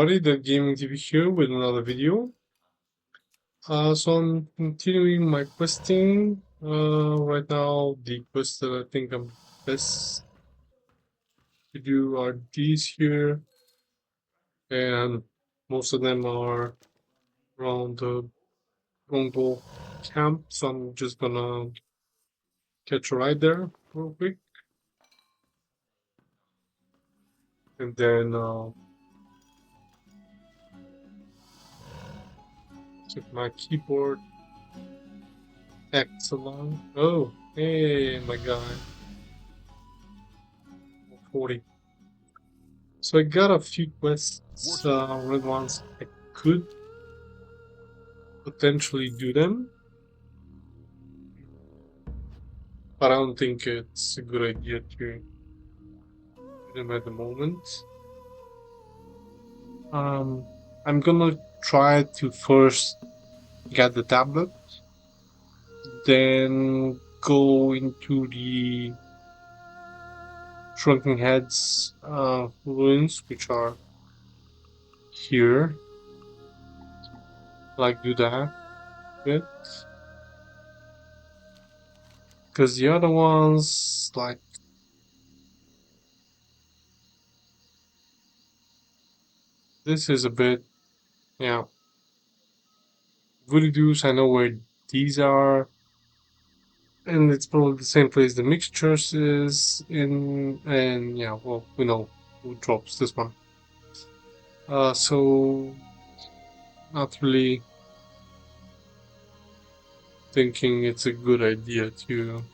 Buddy, the gaming TV here with another video. So I'm continuing my questing. Right now the quests that I think I'm best to do are these here, and most of them are around the Mongol camp. So I'm just gonna catch a ride there real quick, and then set my keyboard X along. Oh, hey, my guy, 40. So I got a few quests, red ones. I could potentially do them, but I don't think it's a good idea to do them at the moment. I'm gonna try to first get the tablet, then go into the Shrunken Heads ruins, which are here. Like do that bit, because the other ones, like this, is a bit, yeah. Voodoo's, I know where these are, and it's probably the same place the mixtures is in, and yeah, well, we know who drops this one. So not really thinking it's a good idea to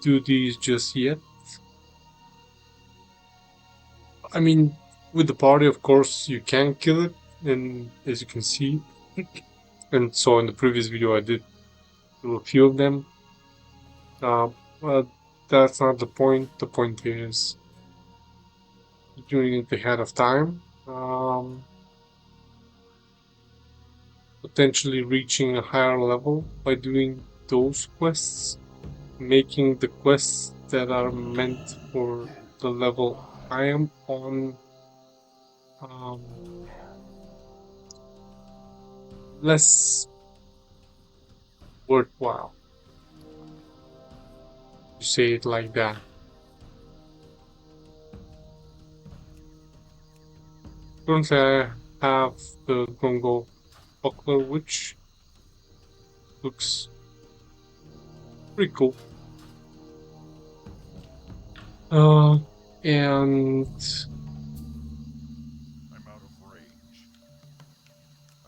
do these just yet. I mean, with the party, of course, you can kill it, and as you can see, and so in the previous video, I did do a few of them. But that's not the point. The point is doing it ahead of time. Potentially reaching a higher level by doing those quests, making the quests that are meant for the level I am on less worthwhile, to say it like that. Currently, I have the Gongo buckler, which looks pretty cool. And I'm out of range.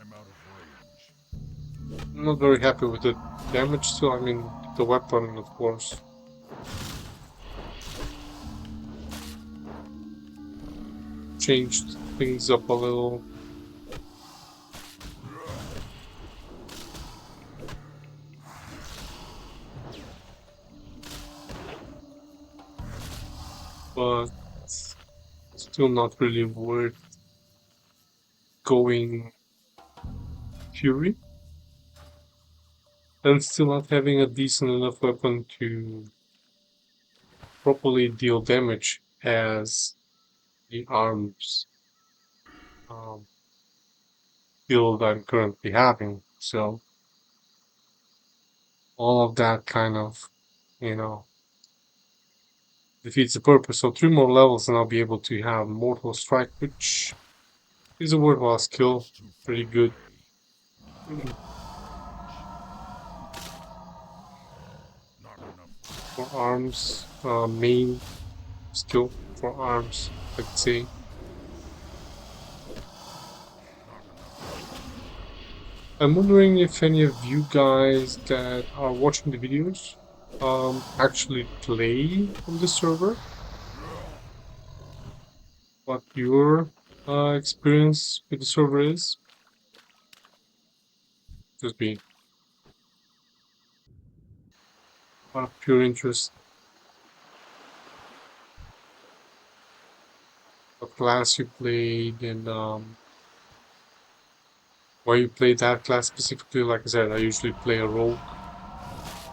I'm out of range. I'm not very happy with the damage still. I mean, the weapon, of course. Changed things up a little. But still not really worth going Fury. And still not having a decent enough weapon to properly deal damage as the arms build I'm currently having. So all of that kind of, you know, defeats the purpose. So 3 more levels and I'll be able to have Mortal Strike, which is a worthwhile skill. Pretty good. For arms, main skill for arms, I'd say. I'm wondering if any of you guys that are watching the videos actually play on the server. What your experience with the server is. Just be out of pure interest. What class you played and why you played that class specifically. Like I said, I usually play a rogue,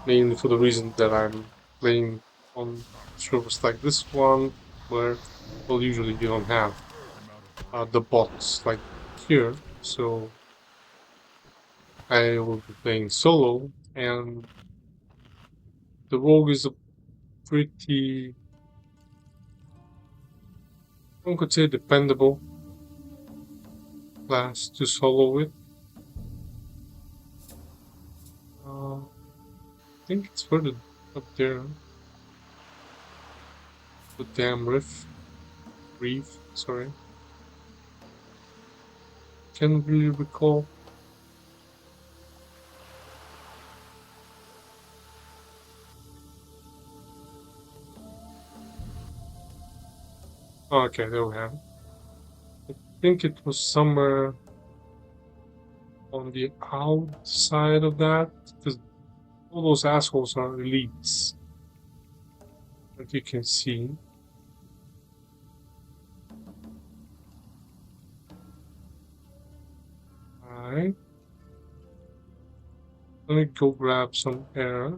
mainly for the reason that I'm playing on servers like this one, where, well, usually you don't have the bots like here. So I will be playing solo, and the rogue is a pretty, one could say, dependable class to solo with. I think it's further up there. The damn reef. Sorry, can't really recall. Oh, okay, there we have it. I think it was somewhere on the outside of that, because all those assholes are elites, that you can see. Alright, let me go grab some air.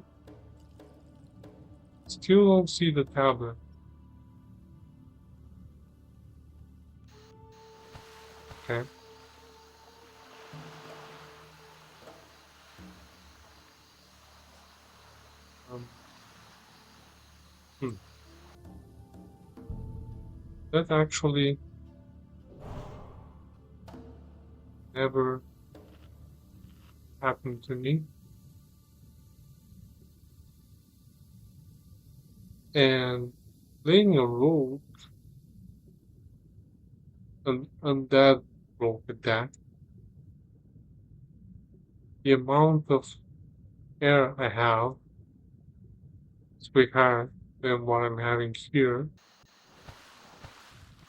Still don't see the tablet. Okay. Um, hmm. That actually never happened to me. And playing a role on that role with that, the amount of air I have is way higher than what I'm having here.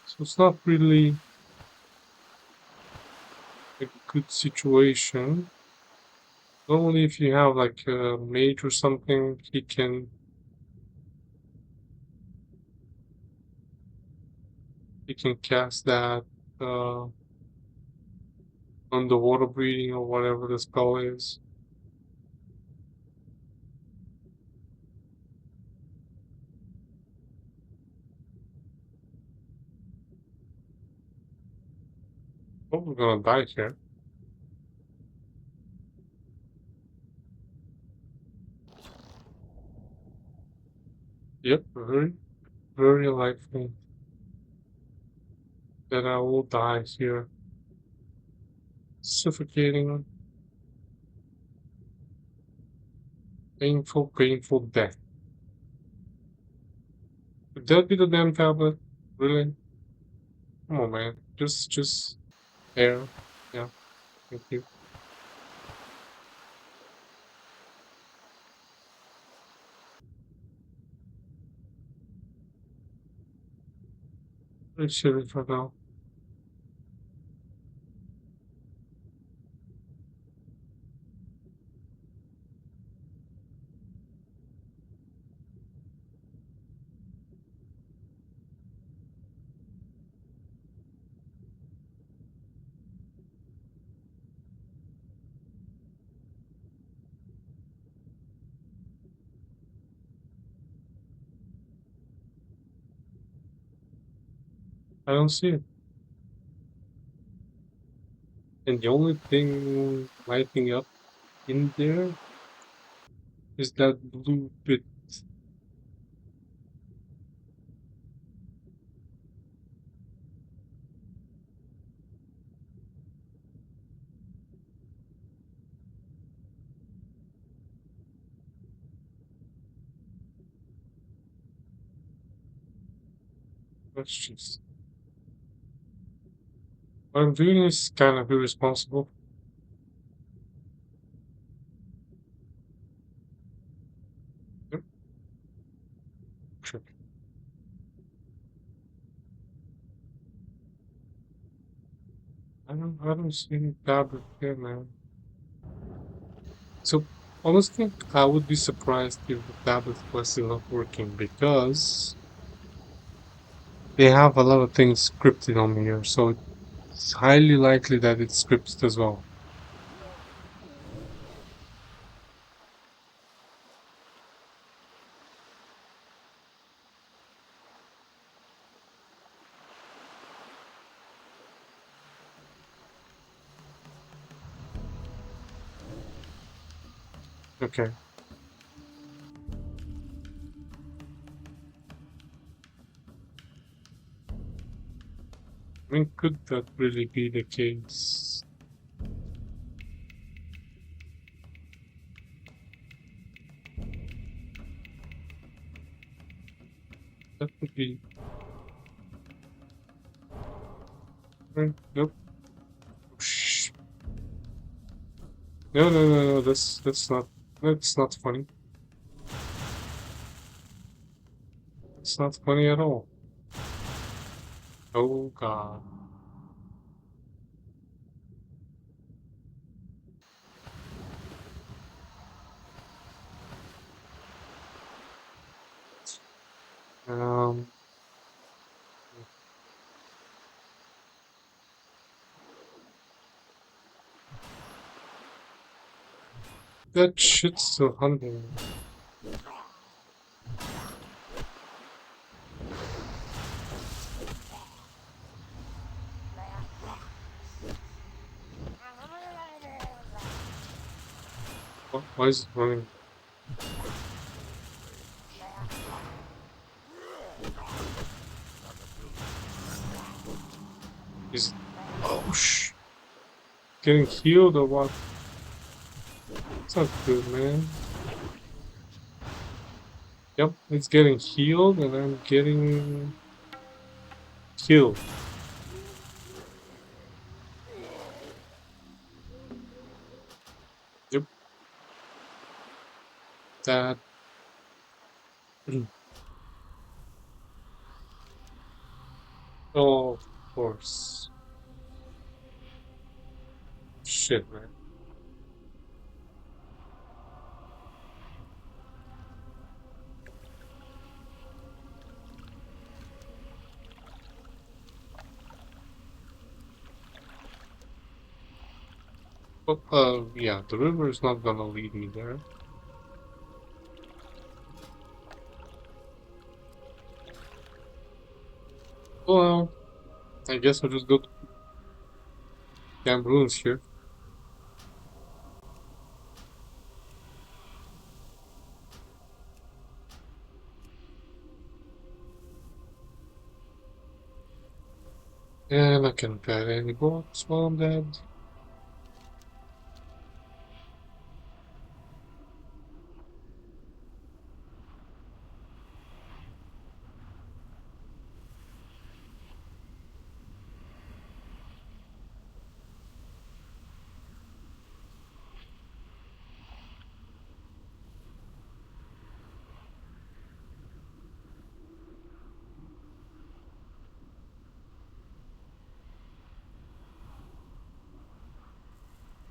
So it's not really a good situation. Normally, if you have like a mage or something, he can cast that uh, underwater breathing or whatever the spell is. Probably gonna die here. Yep, very, very likely that I will die here. Suffocating, painful, painful death. Would that be the damn tablet? Really? Come on, man. Just air. Yeah, thank you. Appreciate it for now. I don't see it. And the only thing lighting up in there is that blue bit. That's just. What I'm doing is kind of irresponsible. Yep, sure. I don't see any tablet here, man. So honestly, I would be surprised if the tablet was still not working because they have a lot of things scripted on here, so it's highly likely that it's scripted as well. Okay. I mean, could that really be the case? That would be. Nope. Shh. No, no, no, no. That's not funny. It's not funny at all. Oh God. Um. That shit's still hunting. Why is it running? Is it? Oh shh. Getting healed or what? It's not good, man. Yep, it's getting healed and I'm getting killed. Yep, that. Oh, of course. Shit, man. But, yeah, the river is not gonna lead me there. Well, I guess I'll just go to Camp Ruins here. And I can pet any boats while I'm dead.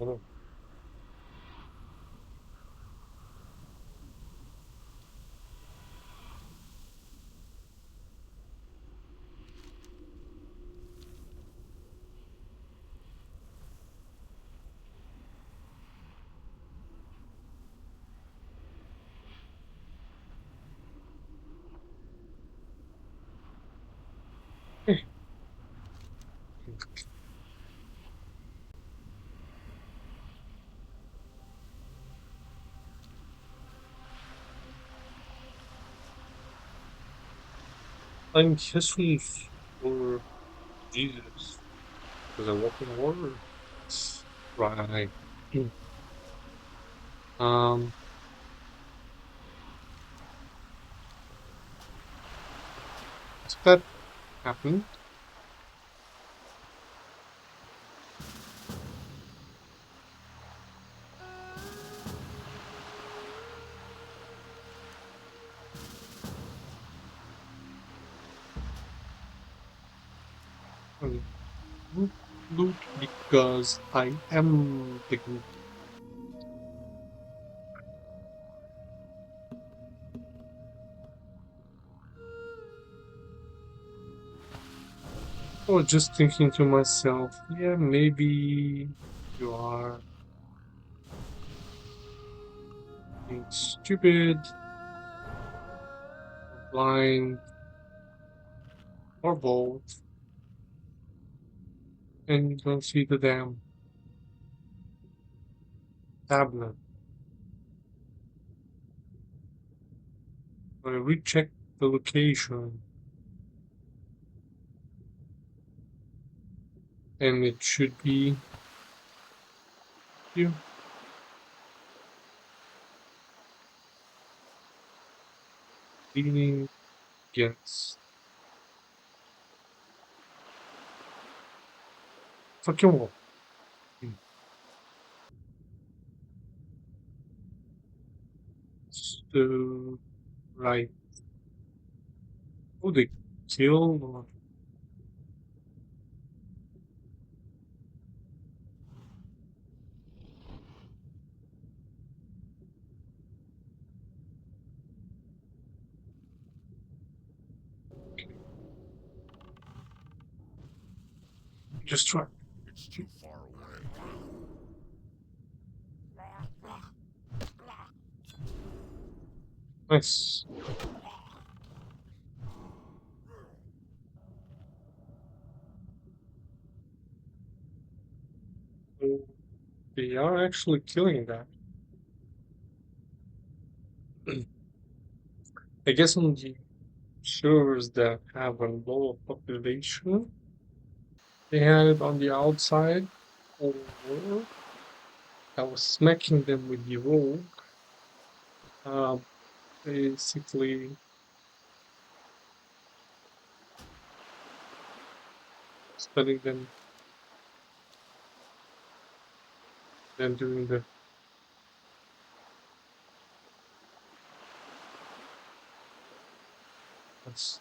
Oh, hey, I'm history for Jesus. Because I walk in water. Right. Um, so that happened. Um, loot because I am the group. I was just thinking to myself, yeah, maybe you are being stupid, or blind, or both, and you don't see the damn tablet. I recheck the location, and it should be here. Leaning against fucking wall. So, right. Oh, they killed. Just try. It's too far away. Nice. So they are actually killing that. I guess on the servers that have a lower population, they had it on the outside, or I was smacking them with the rogue. Basically, studying them, then doing the. That's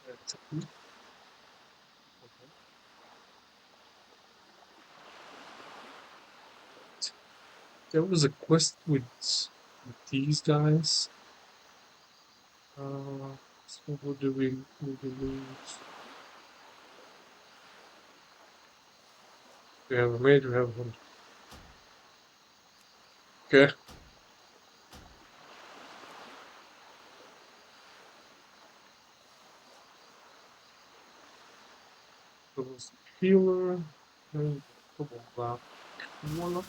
that's okay. There was a quest with these guys. So what do we lose? We have a mage, we have one. Okay. There was a healer and double black warlock.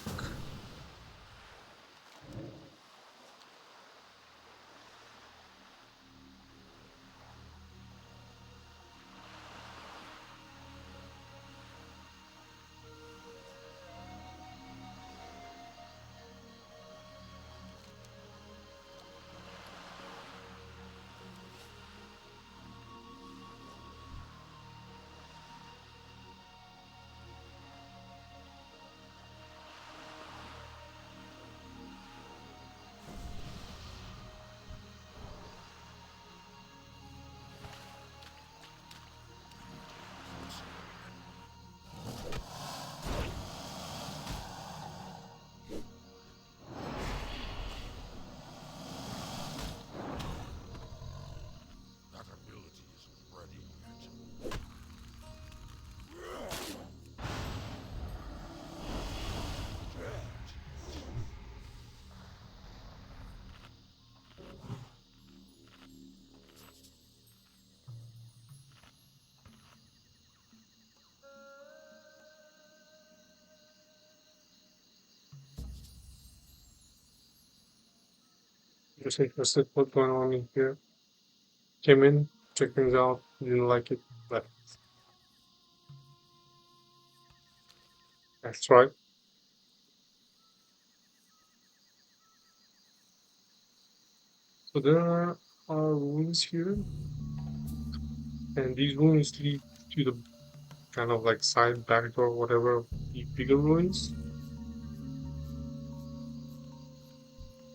That ability isn't ready yet. Just interested what's going on in here. Came in, checked things out, didn't like it, but that's right. So there are ruins here, and these ruins lead to the kind of like side back door, whatever, of the bigger ruins.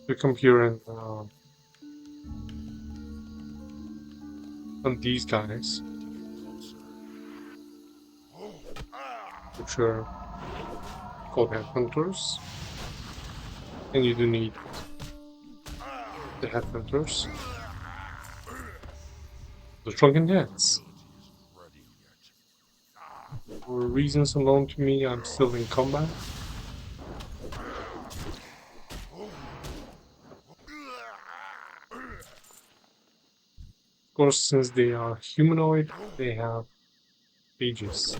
We come here and on these guys, which are called headhunters, and you do need the headhunters. The shrunken heads. For reasons unknown to me, I'm still in combat. Of course, since they are humanoid, they have pages.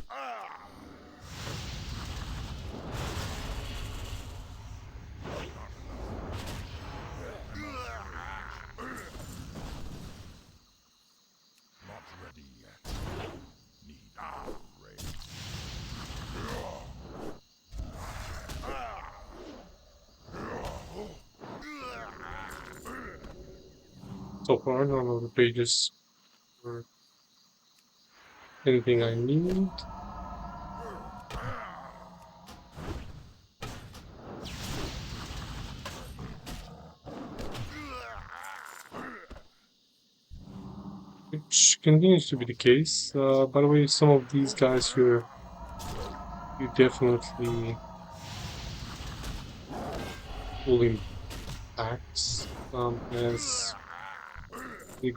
Not ready yet. Need rage. So far, none of the pages were anything I need. Which continues to be the case. By the way, some of these guys here, you definitely pulling backs as you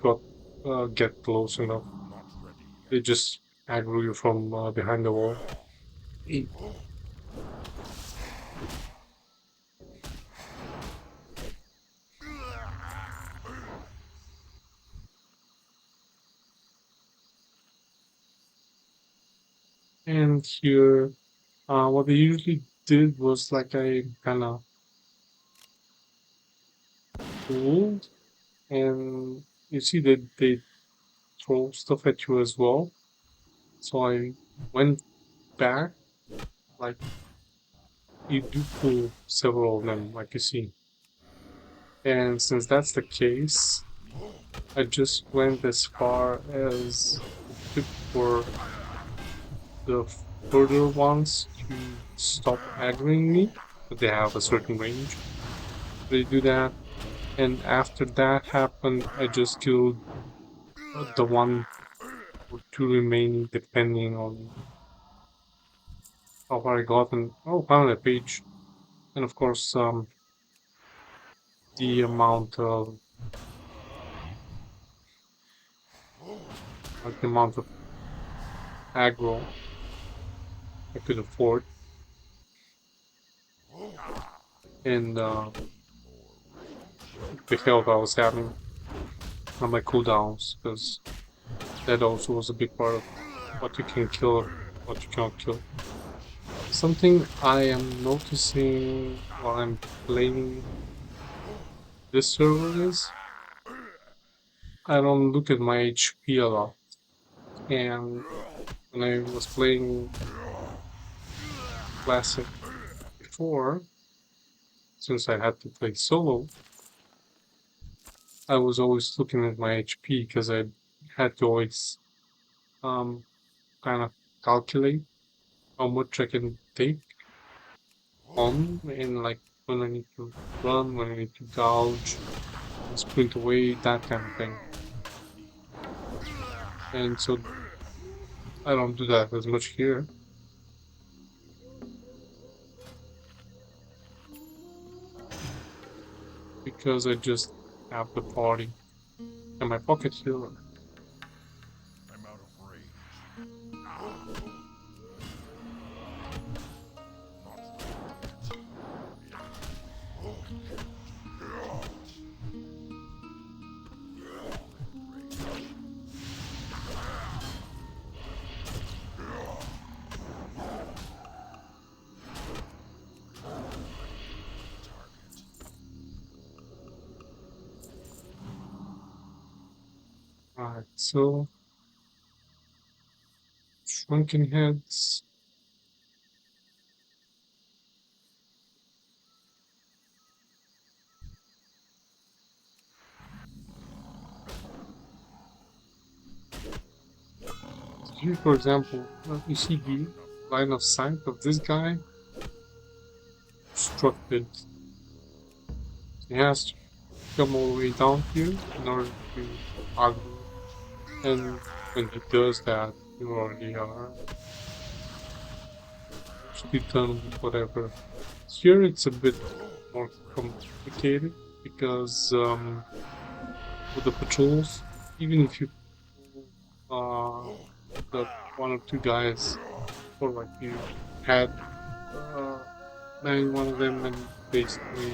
get close enough. Not ready They yet. just aggro you from behind the wall. Eh. And here, what they usually did was like I kind of pulled, and you see that they throw stuff at you as well. So I went back, like you do pull several of them, like you see. And since that's the case, I just went as far as it took for the further ones to stop aggroing me, but they have a certain range. They do that, and after that happened, I just killed the one or two remaining, depending on how far I got. And oh, found a page, and of course, the amount of the amount of aggro I could afford, and the health I was having on my cooldowns, because that also was a big part of what you can kill, what you cannot kill. Something I am noticing while I'm playing this server is I don't look at my HP a lot. And when I was playing Classic before, since I had to play solo, I was always looking at my HP because I had to always um, kind of calculate how much I can take on, and like when I need to run, when I need to gouge, sprint away, that kind of thing. And so I don't do that as much here because I just have the party and my pocket healer. I'm out of range. Alright, so shrunken heads. Here, for example, you see the line of sight of this guy obstructed. He has to come all the way down here in order to aggro. And when he does that, you already are mostly done with whatever. Here it's a bit more complicated because with the patrols, even if you the one or two guys, or like you had bang one of them and basically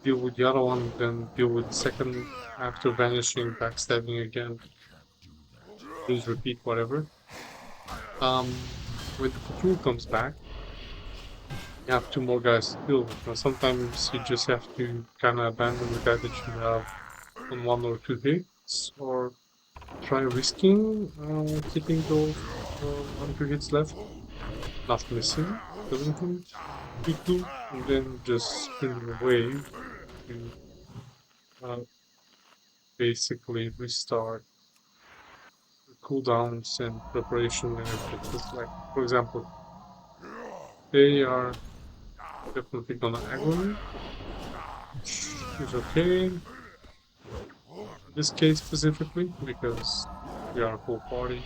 deal with the other one, then deal with the second after vanishing, backstabbing again, please repeat whatever. When the patrol comes back, you have two more guys to deal with. Now, sometimes you just have to kind of abandon the guy that you have on one or two hits, or try risking hitting those 100 hits left, not missing, doesn't him quickly, and then just spinning away to uh, basically restart the cooldowns and preparation and everything. Because, like, for example, they are definitely gonna aggro me, which is okay in this case specifically because we are a full party,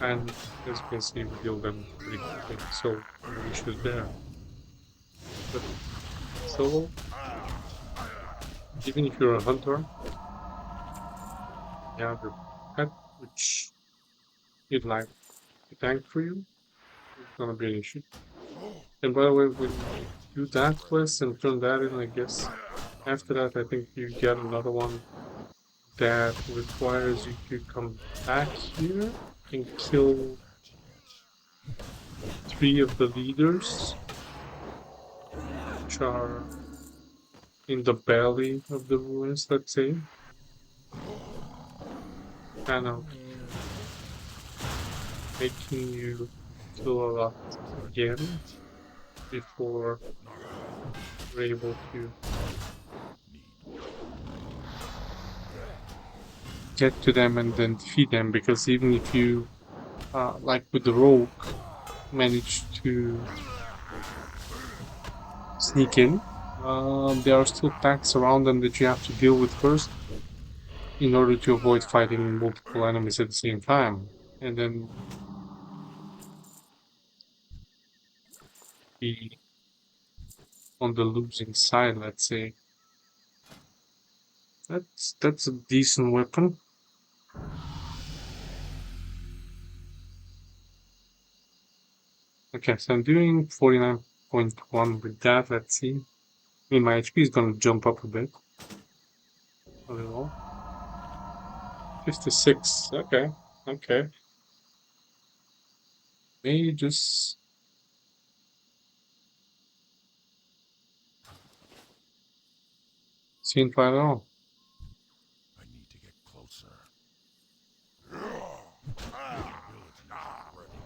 and as you can see, we deal them pretty quickly, so no issues there. But solo, even if you're a hunter, you have your pet, which you'd like to tank for you, it's gonna be an issue. And by the way, when you do that quest and turn that in, I guess after that, I think you get another one that requires you to come back here and kill 3 of the leaders, which are in the belly of the ruins, let's say. Kind of making you kill a lot again before you're able to get to them and then defeat them. Because even if you, like with the rogue, manage to sneak in, there are still packs around them that you have to deal with first in order to avoid fighting multiple enemies at the same time. And then be on the losing side, let's say. That's a decent weapon. Okay, so I'm doing 49.1 with that. Let's see. I mean, my HP is gonna jump up a bit. A little. 56. Okay. Okay. Maybe just seeing fight all. I need to get closer. The ability is not ready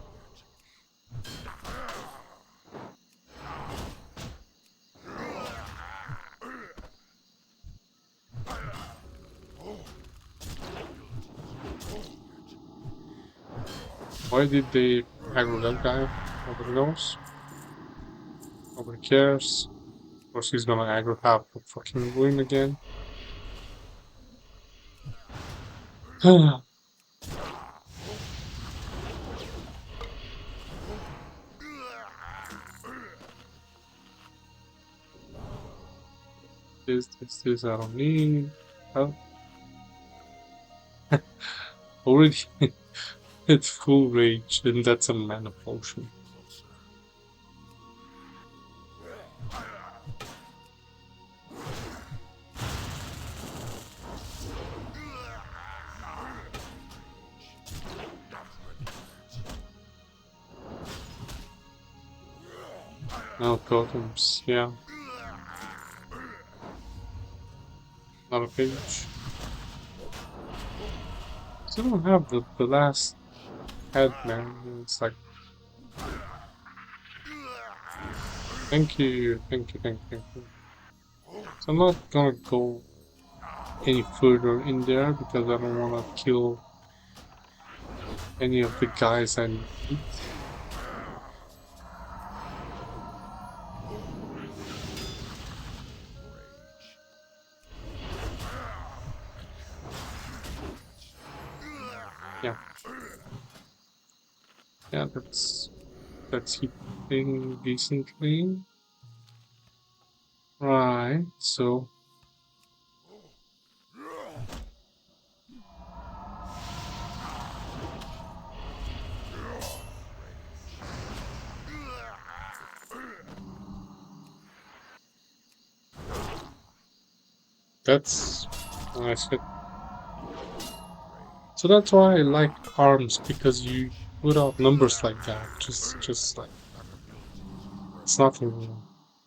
Why did they aggro that guy? Nobody knows. Nobody cares. Of course, he's gonna aggro half the fucking ruin again. This, I don't need. Oh, already it's full rage, and that's a mana potion. closer. Now totems, yeah. Not a page. Still don't have the last head, man. It's like, thank you, thank you, thank you, thank you. So I'm not gonna go any further in there because I don't wanna kill any of the guys I need. Yeah. Yeah, that's hitting decently. Right, so That's nice. So that's why I like arms, because you put out numbers like that. Just like it's nothing.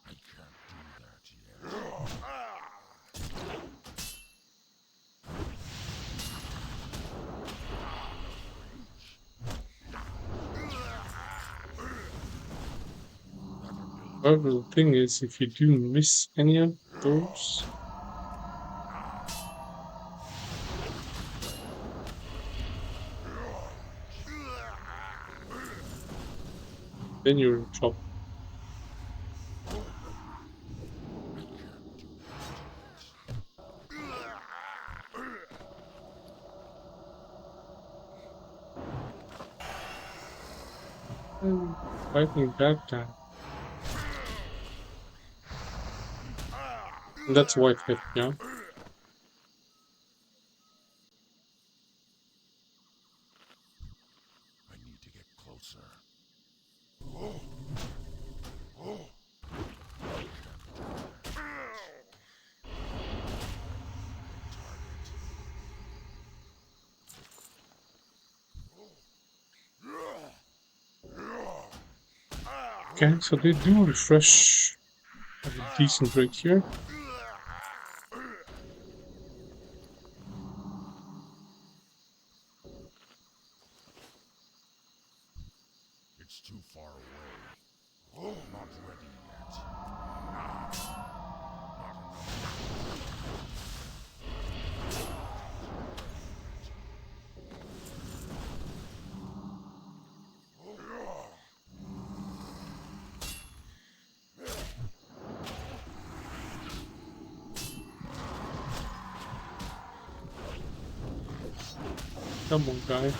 I can't do that yet. However, the thing is, if you do miss any of those, then you're in trouble. Fighting that guy. And that's white hit, yeah? I need to get closer. Okay, so they do refresh at a decent rate here. It's too far away. Not ready yet. Not Come on, guy.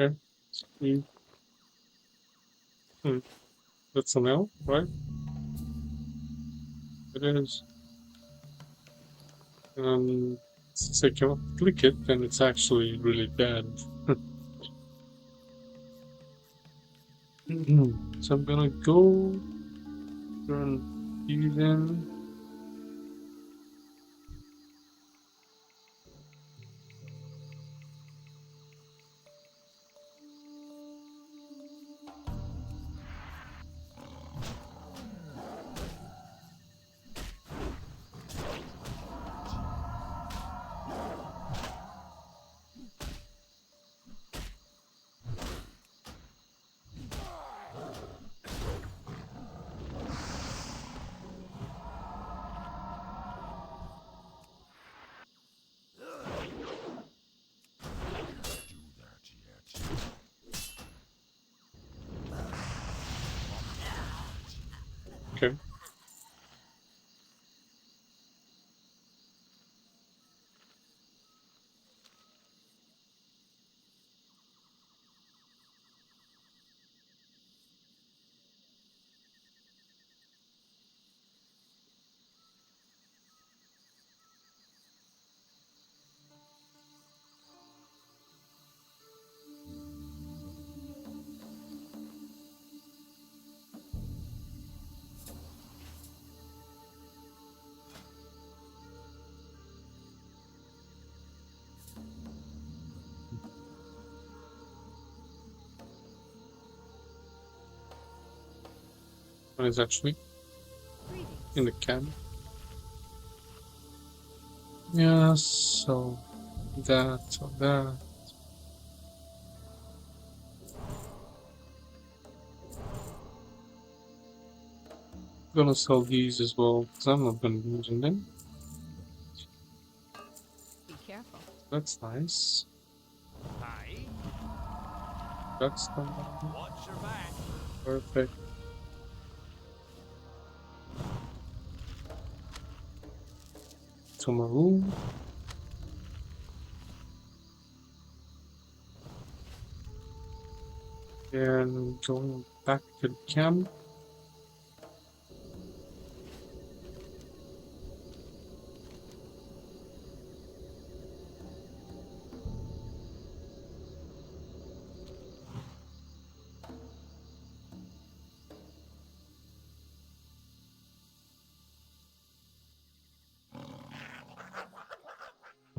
Okay. Mm, mm. That's an L, right? It is. Since I cannot click it, then it's actually really bad. So I'm gonna go turn these in. do that yet. Okay. One is actually in the can. Yeah, so that. Gonna sell these as well, because I'm not gonna be using them. That's nice. Hi. That's come down. Watch your back. Perfect. To my room. And going back to the camp.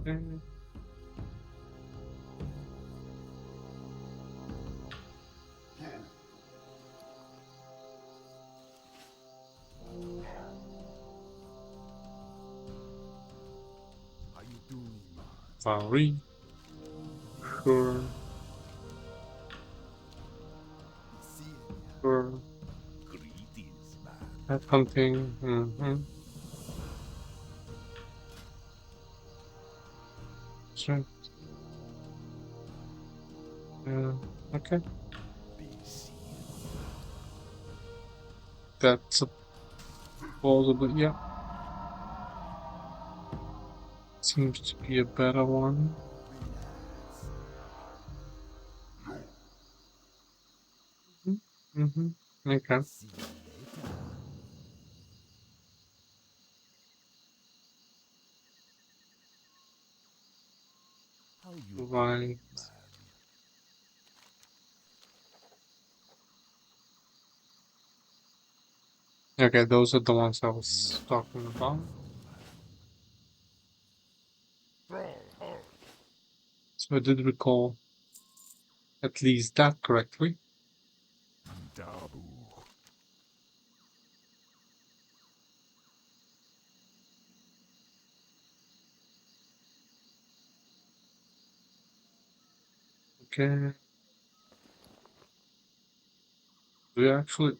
And How you doing, man? Valerie. Sure. See Sure. Greetings, man. Pet hunting. Sure. Yeah. Okay. Be seeing. That's a plausible. Yeah. Seems to be a better one. Mm-hmm. Okay. See you later. How you Right. doing, man? Okay, those are the ones I You was are talking about. beautiful. So I did recall at least that correctly. Dabu. Okay. Do you actually?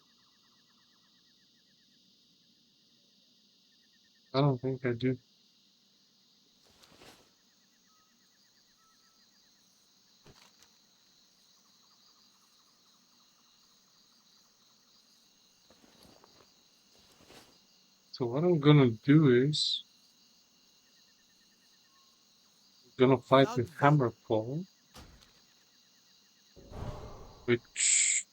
I don't think I do. So what I'm gonna do is I'm gonna fight with Dogville. Hammerfall, which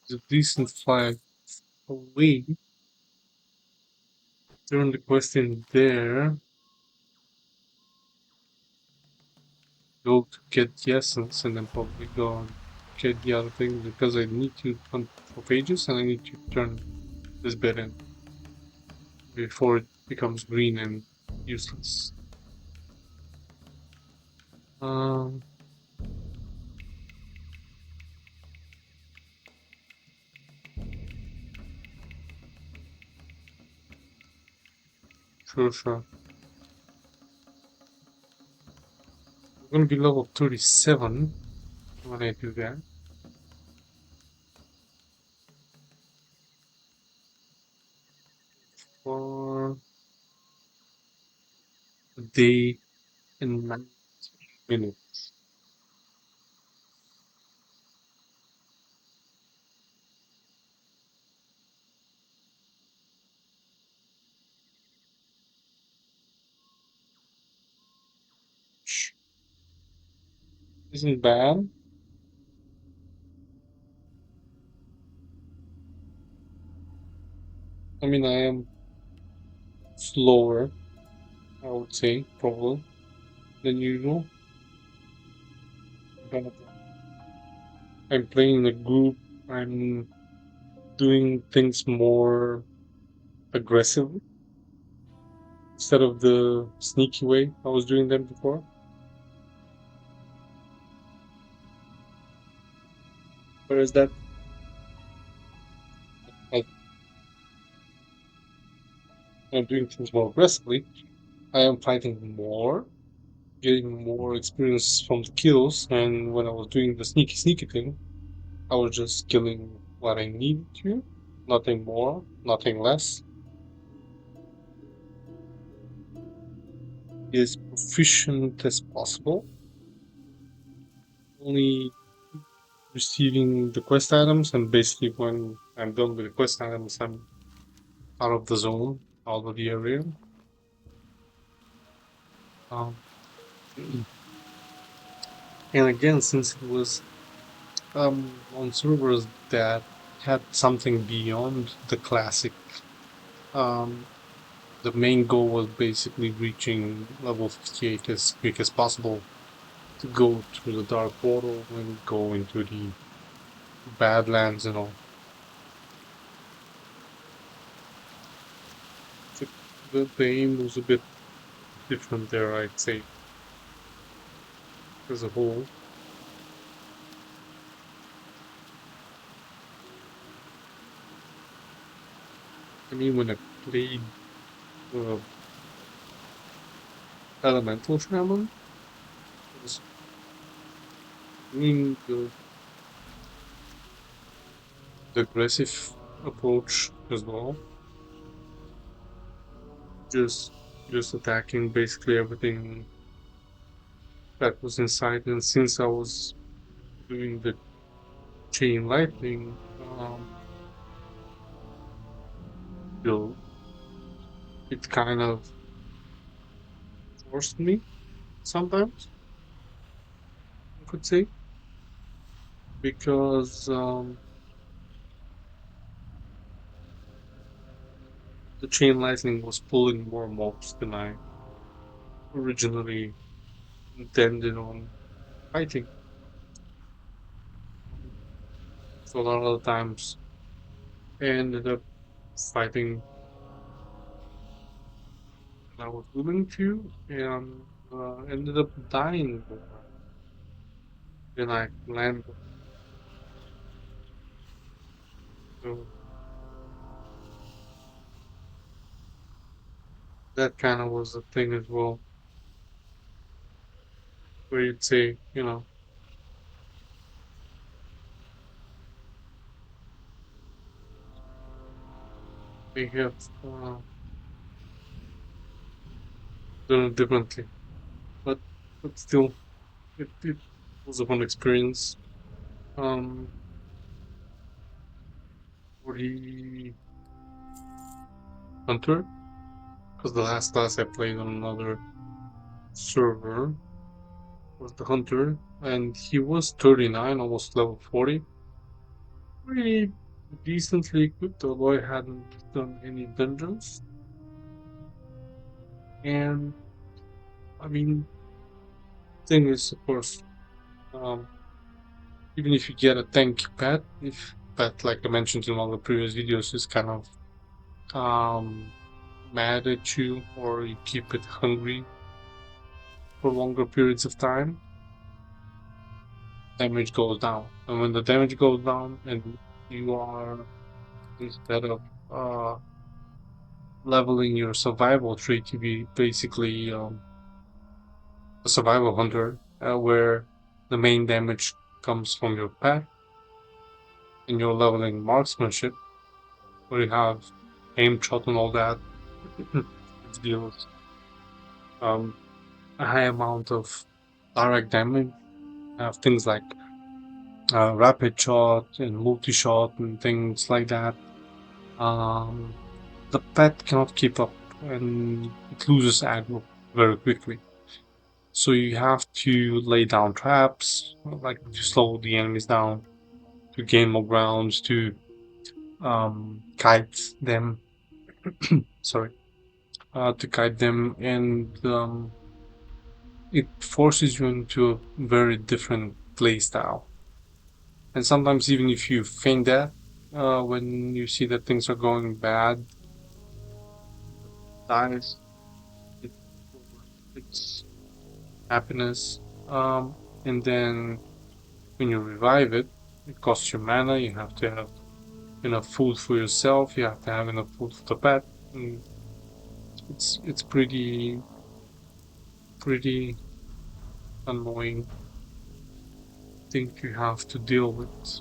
is a decent Watch fight away. Turn the quest in there. Go to get the essence and then probably go and get the other thing because I need to hunt for pages and I need to turn this bit in before it becomes green and useless. Um, sure, sure. I'm gonna be level 37 when I do that. For a day and 9 minutes. Isn't bad. I mean, I am slower, I would say, probably, than usual. But I'm playing in a group. I'm doing things more aggressively instead of the sneaky way I was doing them before. Whereas that I, I'm doing things more aggressively, I am fighting more, getting more experience from the kills. And when I was doing the sneaky thing, I was just killing what I needed to, nothing more, nothing less. as proficient as possible, only receiving the quest items, and basically when I'm done with the quest items, I'm out of the zone, out of the area. Um, and again, since it was on servers that had something beyond the classic, um, the main goal was basically reaching level 58 as quick as possible to go through the dark portal and go into the Badlands and all. So the aim was a bit different there, I'd say, as a whole. I mean, when I played uh, Elemental Shaman, I was doing the aggressive approach as well, just just attacking basically everything that was inside. And since I was doing the chain lightning, you know, it kind of forced me sometimes, I could say, because the chain lightning was pulling more mobs than I originally intended on fighting. Um, So a lot of the times I ended up fighting when I was willing to, and ended up dying more than I planned. So that kind of was the thing as well, where you'd say, they have done it differently, but still, it was a fun experience. Um, for the hunter, because the last class I played on another server was the hunter, and he was 39, almost level 40. Pretty decently equipped, although I hadn't done any dungeons. And I mean, thing is, of course, um, even if you get a tanky pet, if pet, like I mentioned in one of the previous videos, is kind of mad at you, or you keep it hungry for longer periods of time, damage goes down. And when the damage goes down, and you are, instead of uh, leveling your survival tree to be basically a survival hunter, where the main damage comes from your pet, and you're leveling marksmanship, where you have aim shot and all that, which deals um, a high amount of direct damage. Have things like rapid shot and multi shot and things like that. Um, the pet cannot keep up, and it loses aggro very quickly. So you have to lay down traps, like to slow the enemies down, to gain more grounds, to kite them. Sorry, to kite them, and it forces you into a very different play style. And sometimes, even if you feign that, when you see that things are going bad, dies, it it's happiness. And then when you revive it, it costs you mana. You have to have enough food for yourself. You have to have enough food for the pet. And it's pretty annoying thing you have to deal with.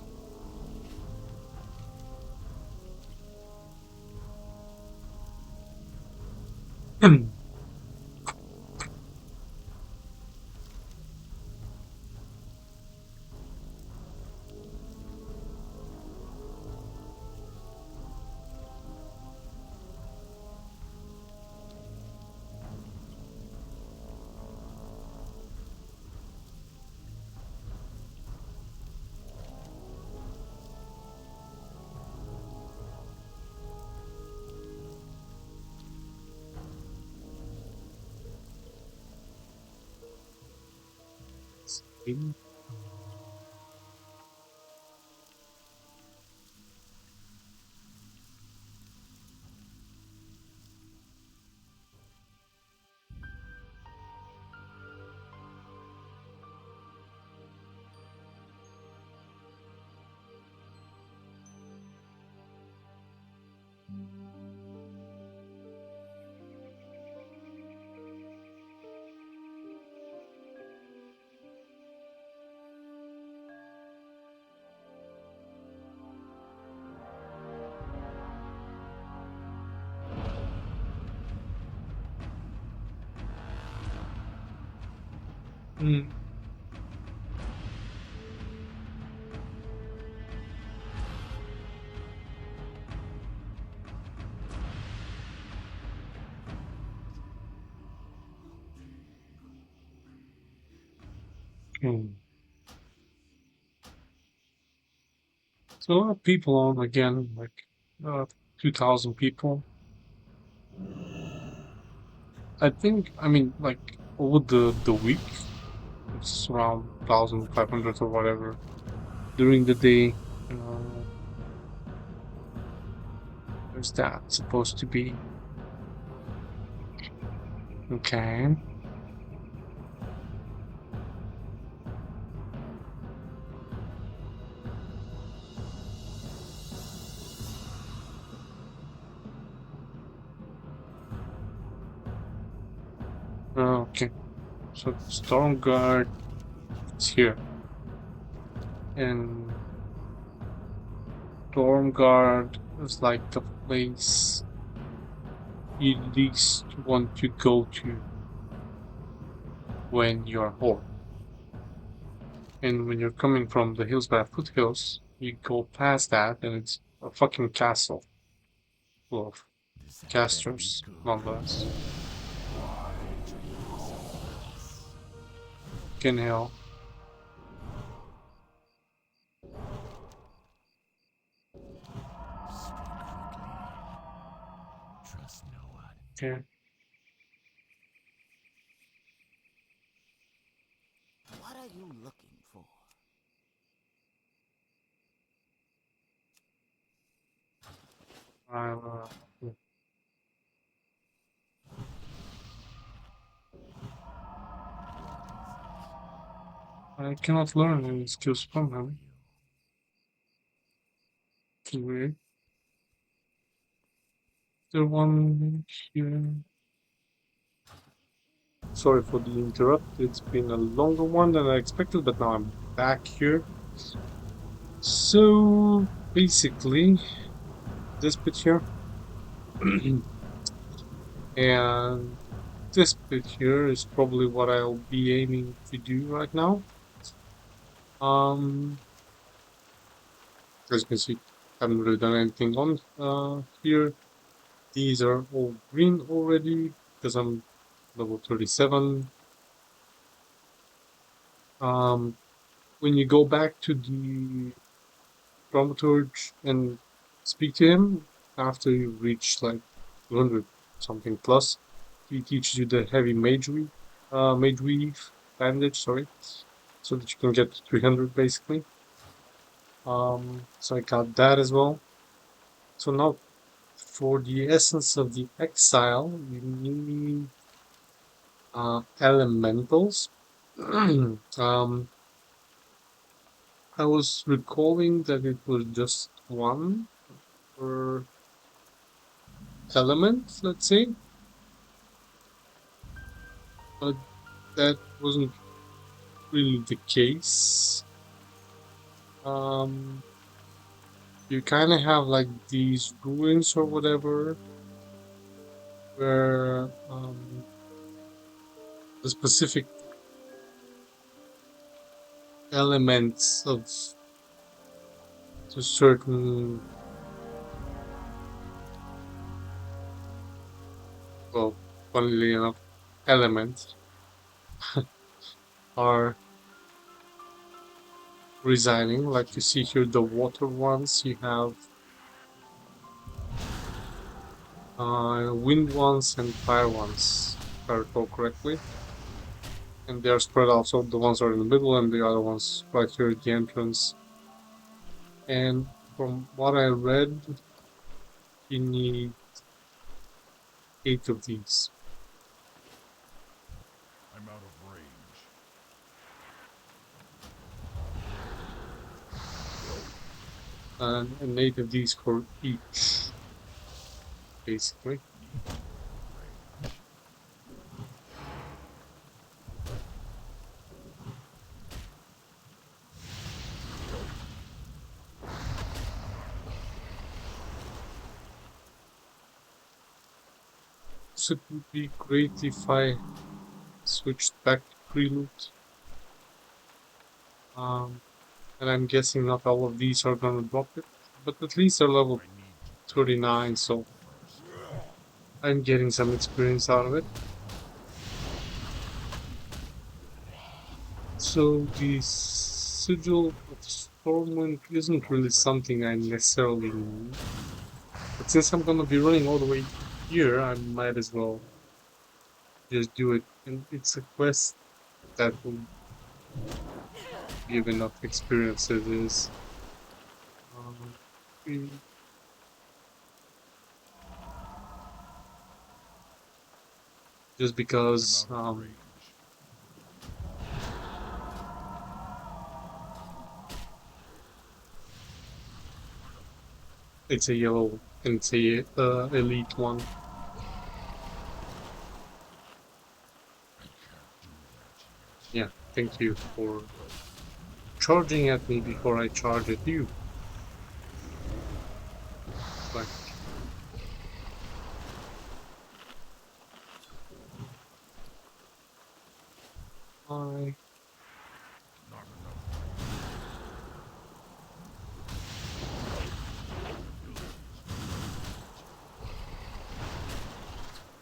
Mm. Mm. So a lot of people on again, like 2,000 people. I think, I mean, like over the week, it's around 1,500 or whatever. During the day, uh, there's that supposed to be. Okay. Okay. So Storm Guard is here. And Storm Guard is like the place you least want to go to when you're home. And when you're coming from the Hillsback foothills, you go past that and it's a fucking castle full of This had better be casters, good. nonetheless. Fucking hell. Speak quickly. Trust no one. Okay. What are you looking for? Yeah. I cannot learn any skills from him. It's weird. The one here. Sorry for the interrupt. It's been a longer one than I expected, but now I'm back here. So basically, this bit here, and this bit here is probably what I'll be aiming to do right now. Um, as you can see, I haven't really done anything on here. These are all green already because I'm level 37. Um, when you go back to the dramaturge and speak to him after you reach like 200 something plus, he teaches you the heavy mage weave bandage, sorry, so that you can get to 300 basically. So I got that as well. So now for the essence of the exile, you need elementals. I was recalling that it was just one per element, let's say, but that wasn't really the case. Um, you kind of have like these ruins or whatever, where the specific elements of a certain, well, funnily enough, element are residing. Like you see here, the water ones, you have wind ones and fire ones, if I recall correctly. and they are spread out. So the ones are in the middle, and the other ones right here at the entrance. And from what I read, you need 8 of these, I'm out of range. and 8 of these for each, basically. Range. So it would be great if I switched back to prelude. Um, and I'm guessing not all of these are gonna drop it, but at least they're level I need to 39, so first. I'm getting some experience out of it. So the Sigil of Stormwind isn't really something I necessarily need, but since I'm gonna be running all the way here, I might as well just do it. And it's a quest that will give enough experience as is. Um, mm, just I'm because out of range. it's a yellow and it's a elite one. I can't do that yet. Yeah, thank you for charging at me before I charge at you. Like, I Not enough.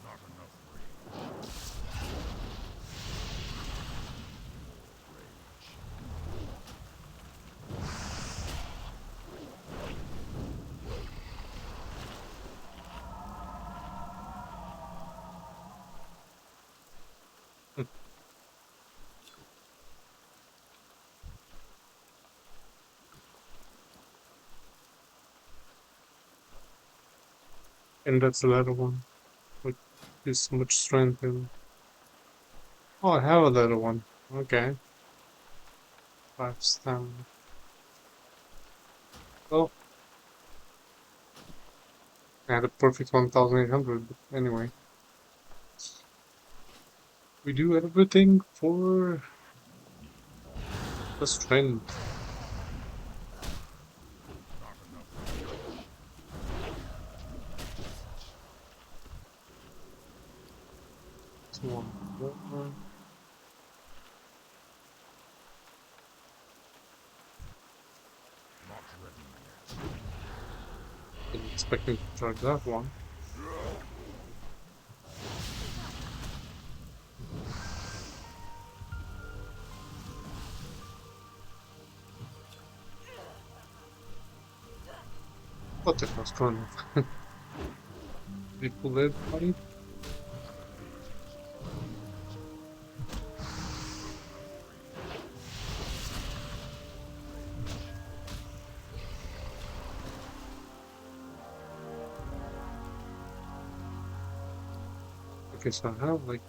Not enough range. Range. and that's the other one with this much strength and oh, I have a little one. Okay, 5 stamina. Well, I had a perfect 1,800. But anyway, we do everything for the strength. Not enough range. So one more. Not ready yet. Didn't expect me to charge that one. What the hell's going on? Did we pull everybody? Okay, so I have like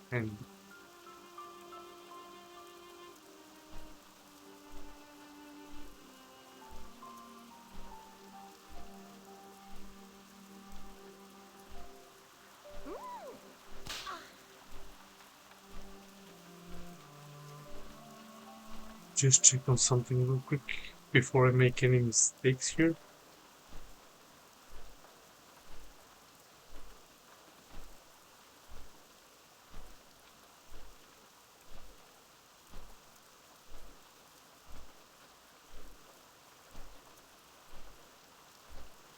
10. Just check on something real quick before I make any mistakes here.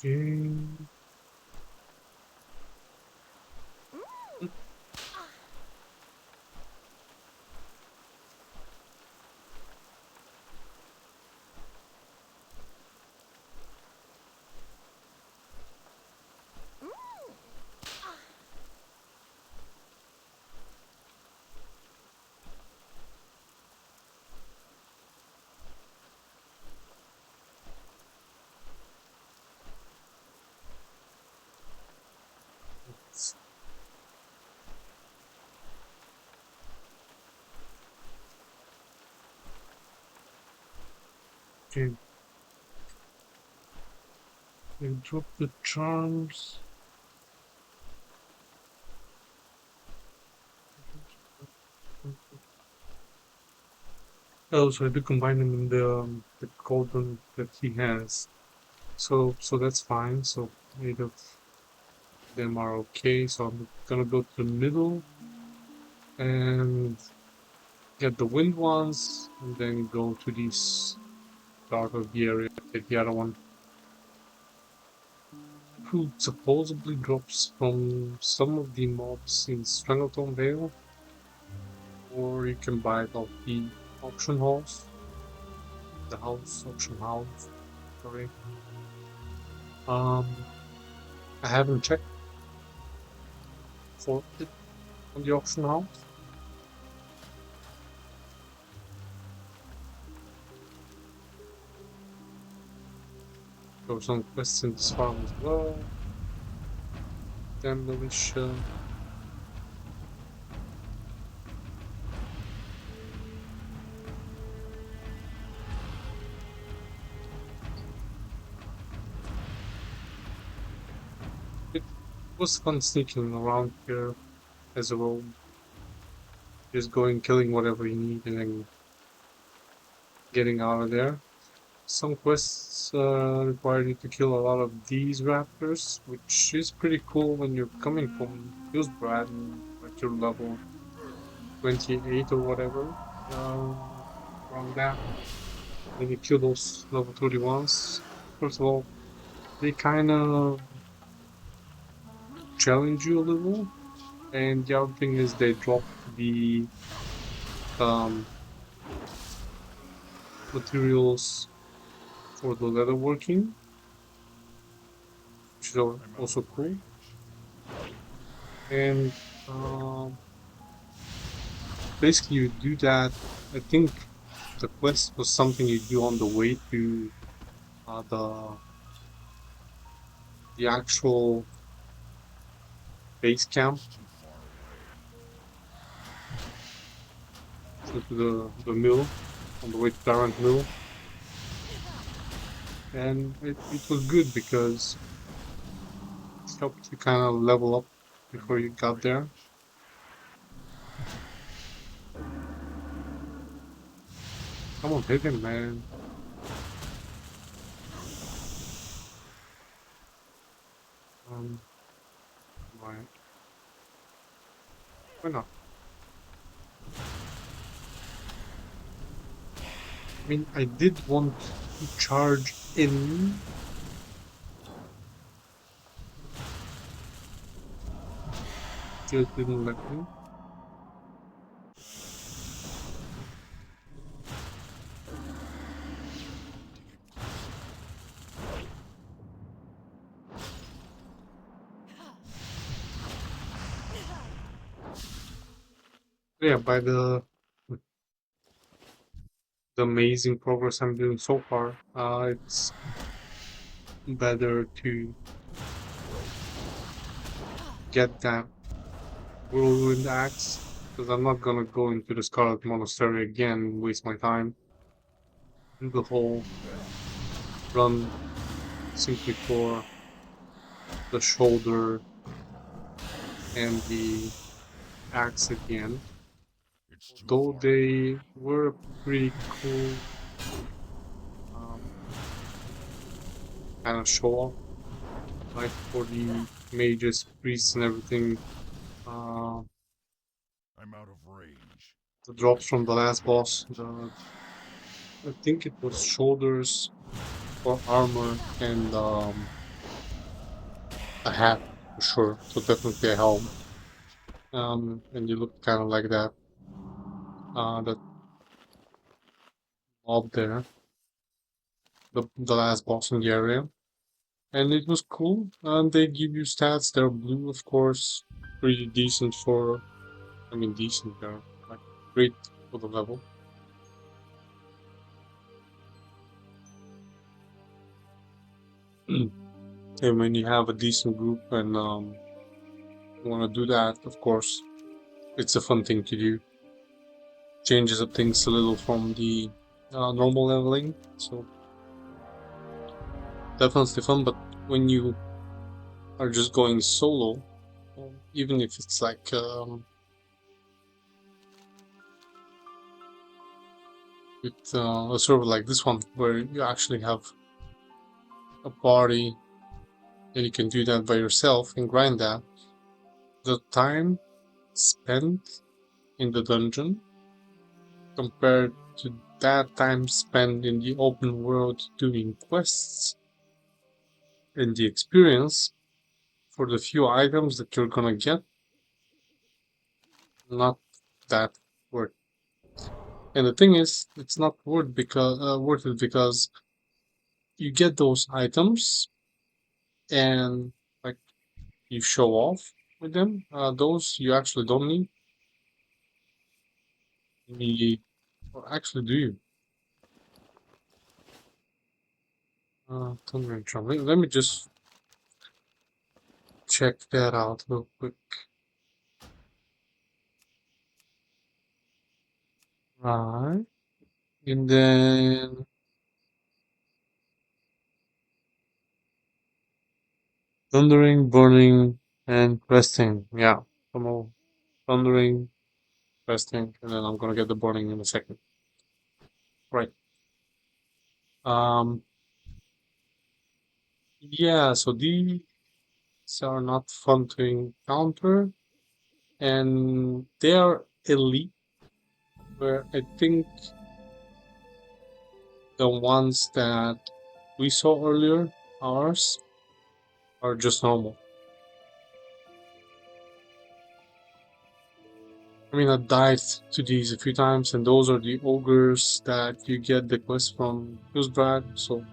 Okay. Okay. And drop the charms. Oh, so I do combine them in the golden that he has. So that's fine. So 8 of them are okay. So I'm gonna go to the middle and get the wind ones, and then go to this part of the area. Take the other one, who supposedly drops from some of the mobs in Strangleton Vale, or you can buy it off the auction halls. The house auction house. Sorry. Um, I haven't checked for it on the auction house. There were some quests in this farm as well. Demolition. It was fun sneaking around here as a rogue. Just going, killing whatever you need, and then getting out of there. Some quests require you to kill a lot of these raptors, which is pretty cool when you're coming from Hillsbrad and like you're level 28 or whatever. Around that. When you kill those level 31s, first of all, they kind of challenge you a little. And the other thing is they drop the um, materials for the leatherworking, which is I'm out also of cool. range. And basically, you do that. I think the quest was something you do on the way to the actual base camp, It's too far away. so to the mill, on the way to Tauren mill. And it was good because it helped you kind of level up I'm before out you of got there. range. Come on, hit him, man. Um, why? Why not? I mean, I did want to charge in. Just didn't let me. Yeah, by the amazing progress I'm doing so far, it's better to get that whirlwind axe, because I'm not gonna go into the Scarlet Monastery again and waste my time. Do the whole run simply for the shoulder and the axe at the end. It's too Though far away. they were pretty cool um, kind of show off, like for the mages, priests, and everything. Uh, I'm out of range. the drops from the last boss, I think it was shoulders or armor and a hat for sure. So definitely a helm. And you look kind of like that. That mob there, the last boss in the area, and it was cool. And they give you stats. They're blue, of course, pretty decent for. I mean, decent. They're like great for the level. And when you have a decent group and you want to do that, of course, it's a fun thing to do. Changes up things a little from the normal leveling. So definitely fun. But when you are just going solo, even if it's like with a server like this one, where you actually have a party and you can do that by yourself and grind that, the time spent in the dungeon compared to that time spent in the open world doing quests and the experience for the few items that you're gonna get, not that worth. And the thing is, it's not worth it because you get those items and like you show off with them. Those you actually don't need, or actually do you? Thunder and Drum. Let me just check that out real quick. Right. And then thundering, burning, and resting. Yeah. Come on. Thundering, resting, and then I'm gonna get the burning in a second. Right. Um yeah, so these are not fun to encounter and they are elite where I think the ones that we saw earlier, ours, are just normal. I mean, I dived to these a few times, and those are the ogres that you get the quest from Newsbrad. So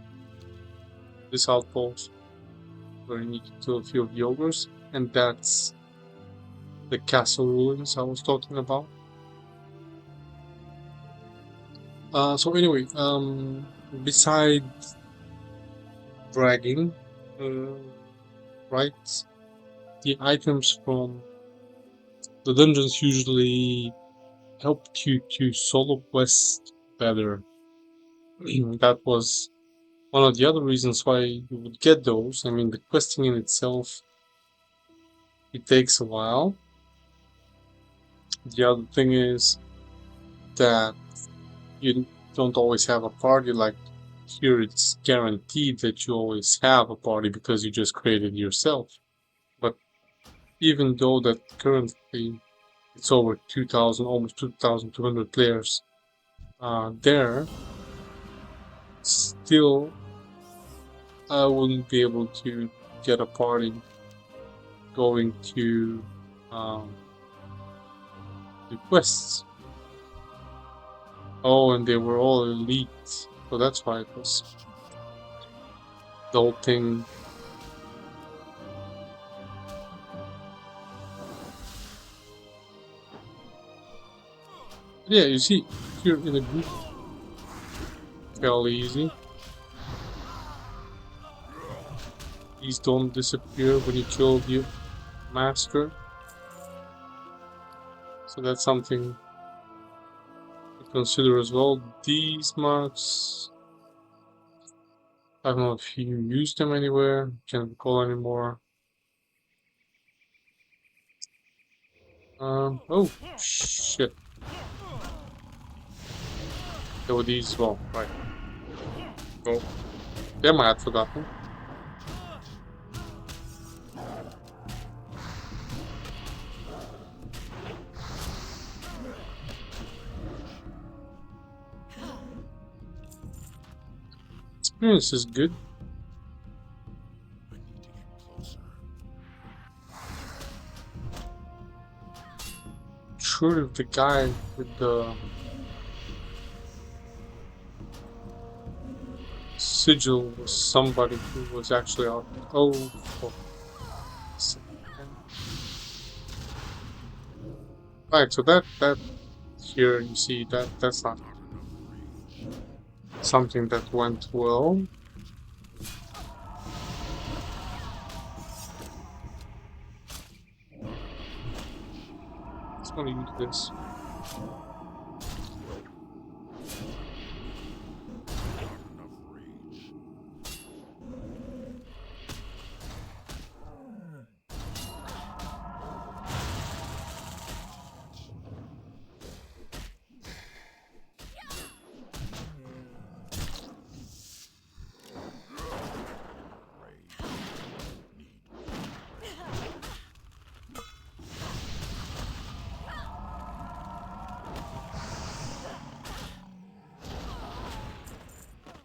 this outpost where you need to kill a few of the ogres, and that's the castle ruins I was talking about. So anyway, besides bragging, uh, right, the items from the dungeons usually helped you to solo quest better. That was one of the other reasons why you would get those. I mean, the questing in itself, it takes a while. The other thing is that you don't always have a party. Like here, it's guaranteed that you always have a party because you just created yourself. But even though that currently it's over 2,000, almost 2,200 players there, still I wouldn't be able to get a party going to the quests. Oh, and they were all elite, so that's why it was the whole thing. Yeah, you see, if you're in a group, fairly easy. These don't disappear when you kill the master, so that's something to consider as well. These marks, I don't know if you use them anywhere, can't recall anymore. Oh, shit. There were these as well, right. Oh, damn, I had forgotten. Experience is good. I need to get closer. Sure, if the guy with the sigil was somebody who was actually out. Oh, for right. So that here you see that's not Not enough range. something that went well. Let's gonna use this. Not enough range.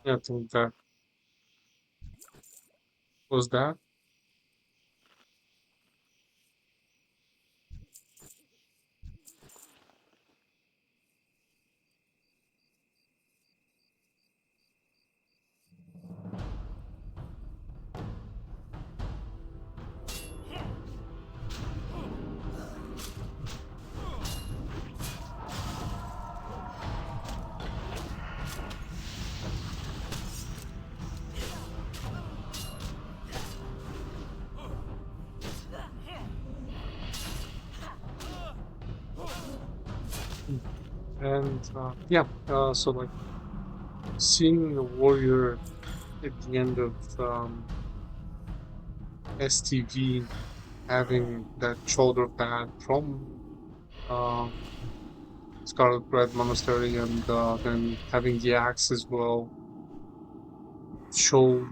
I think that was that. And yeah, so like seeing the warrior at the end of STV having that shoulder pad from uh, Scarlet Red Monastery and then having the axe as well showed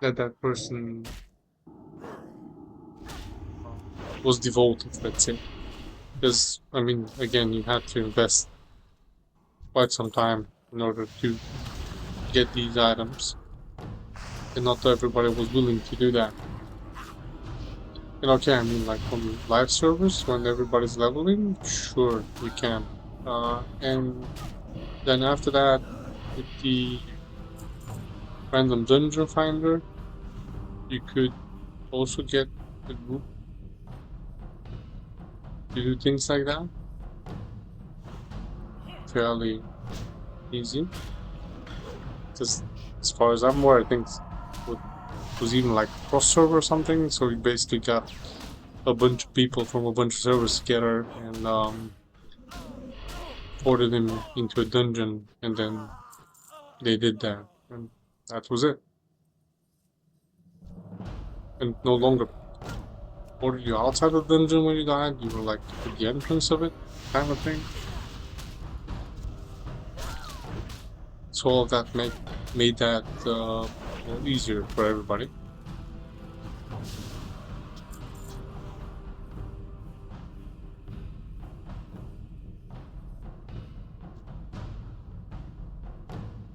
that that person uh, was devoted, let's say. Because, I mean, again, you had to invest quite some time in order to get these items, and not everybody was willing to do that. And okay, I mean, like on live servers, when everybody's leveling, sure, you can. And then after that, with the random dungeon finder, you could also get a group to do things like that. Fairly easy. Just as far as I'm aware, I think it was even like cross server or something. So we basically got a bunch of people from a bunch of servers together and ordered them into a dungeon, and then they did that, and that was it. And no longer ordered you outside the dungeon when you died. You were like at the entrance of it, kind of thing. So all of that made that easier for everybody.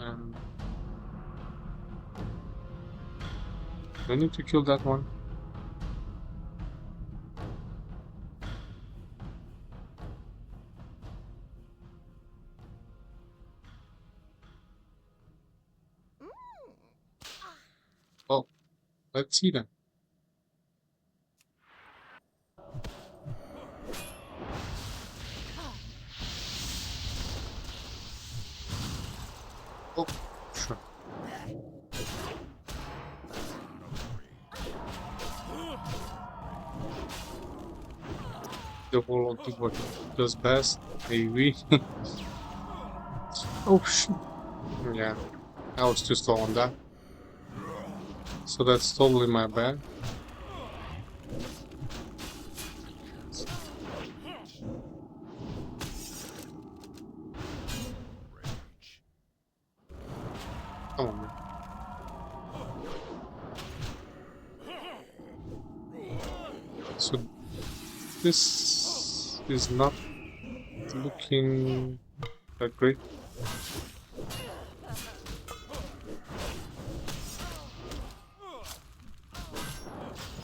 And I need to kill that one. Oh, let's see then. Oh, sure. The warlock did what it does best. Maybe. Oh shit. Yeah, I was too slow on that. So that's totally my bad. Come on, man. So this is not looking that great.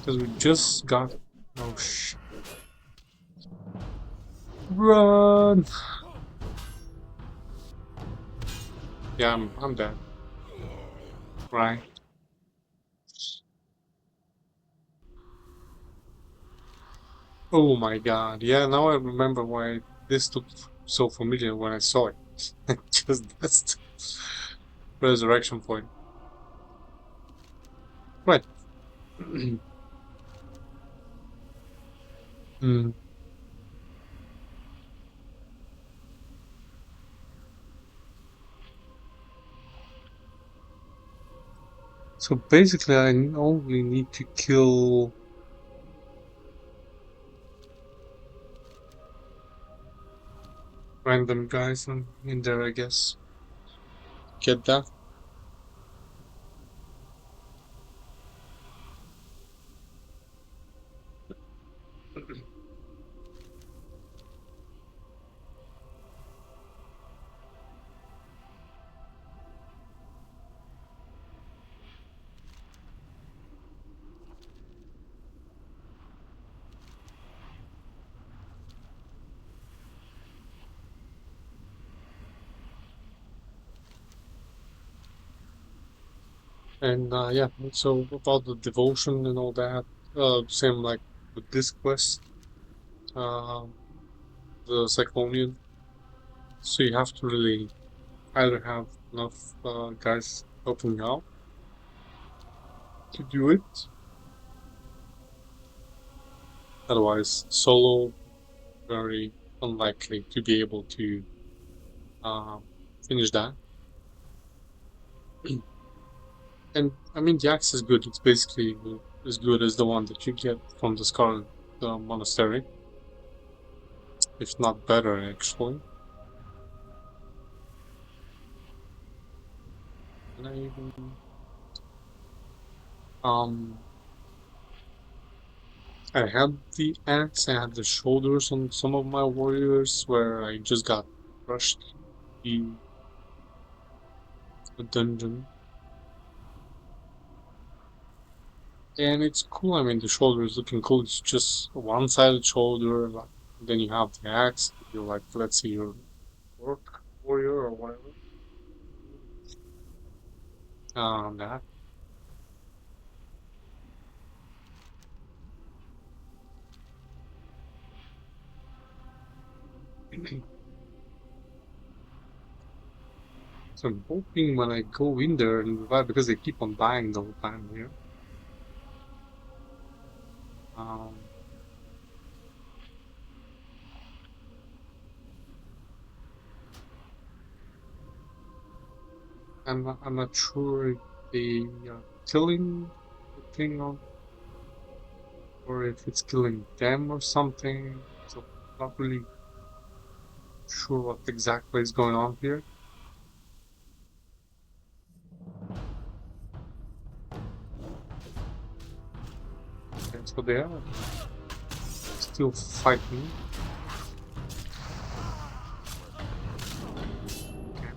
Because we just got. Oh sh. Run! Yeah, I'm dead. Right. Oh my god. Yeah, now I remember why this looked so familiar when I saw it. Just that's the resurrection point. Right. Hmm. So basically, I only need to kill random guys in there, I guess. Get that? And yeah, so about the devotion and all that, same like with this quest, uh, the Cyclonian. So you have to really either have enough guys helping you out to do it, otherwise solo very unlikely to be able to um, finish that. And I mean, the axe is good. It's basically as good as the one that you get from the Scarlet Monastery, if not better, actually. And I even um I had the axe. I had the shoulders on some of my warriors where I just got crushed in a dungeon. And it's cool. I mean, the shoulder is looking cool. It's just a one-sided shoulder. Like, then you have the axe. You're like, let's say you're orc warrior or whatever. That. So I'm hoping when I go in there and revive, because they keep on dying the whole time here. Um, I'm not sure if they are killing the thing on, or if it's killing them or something. So not really sure what exactly is going on here. Okay, so they are still fighting. Okay.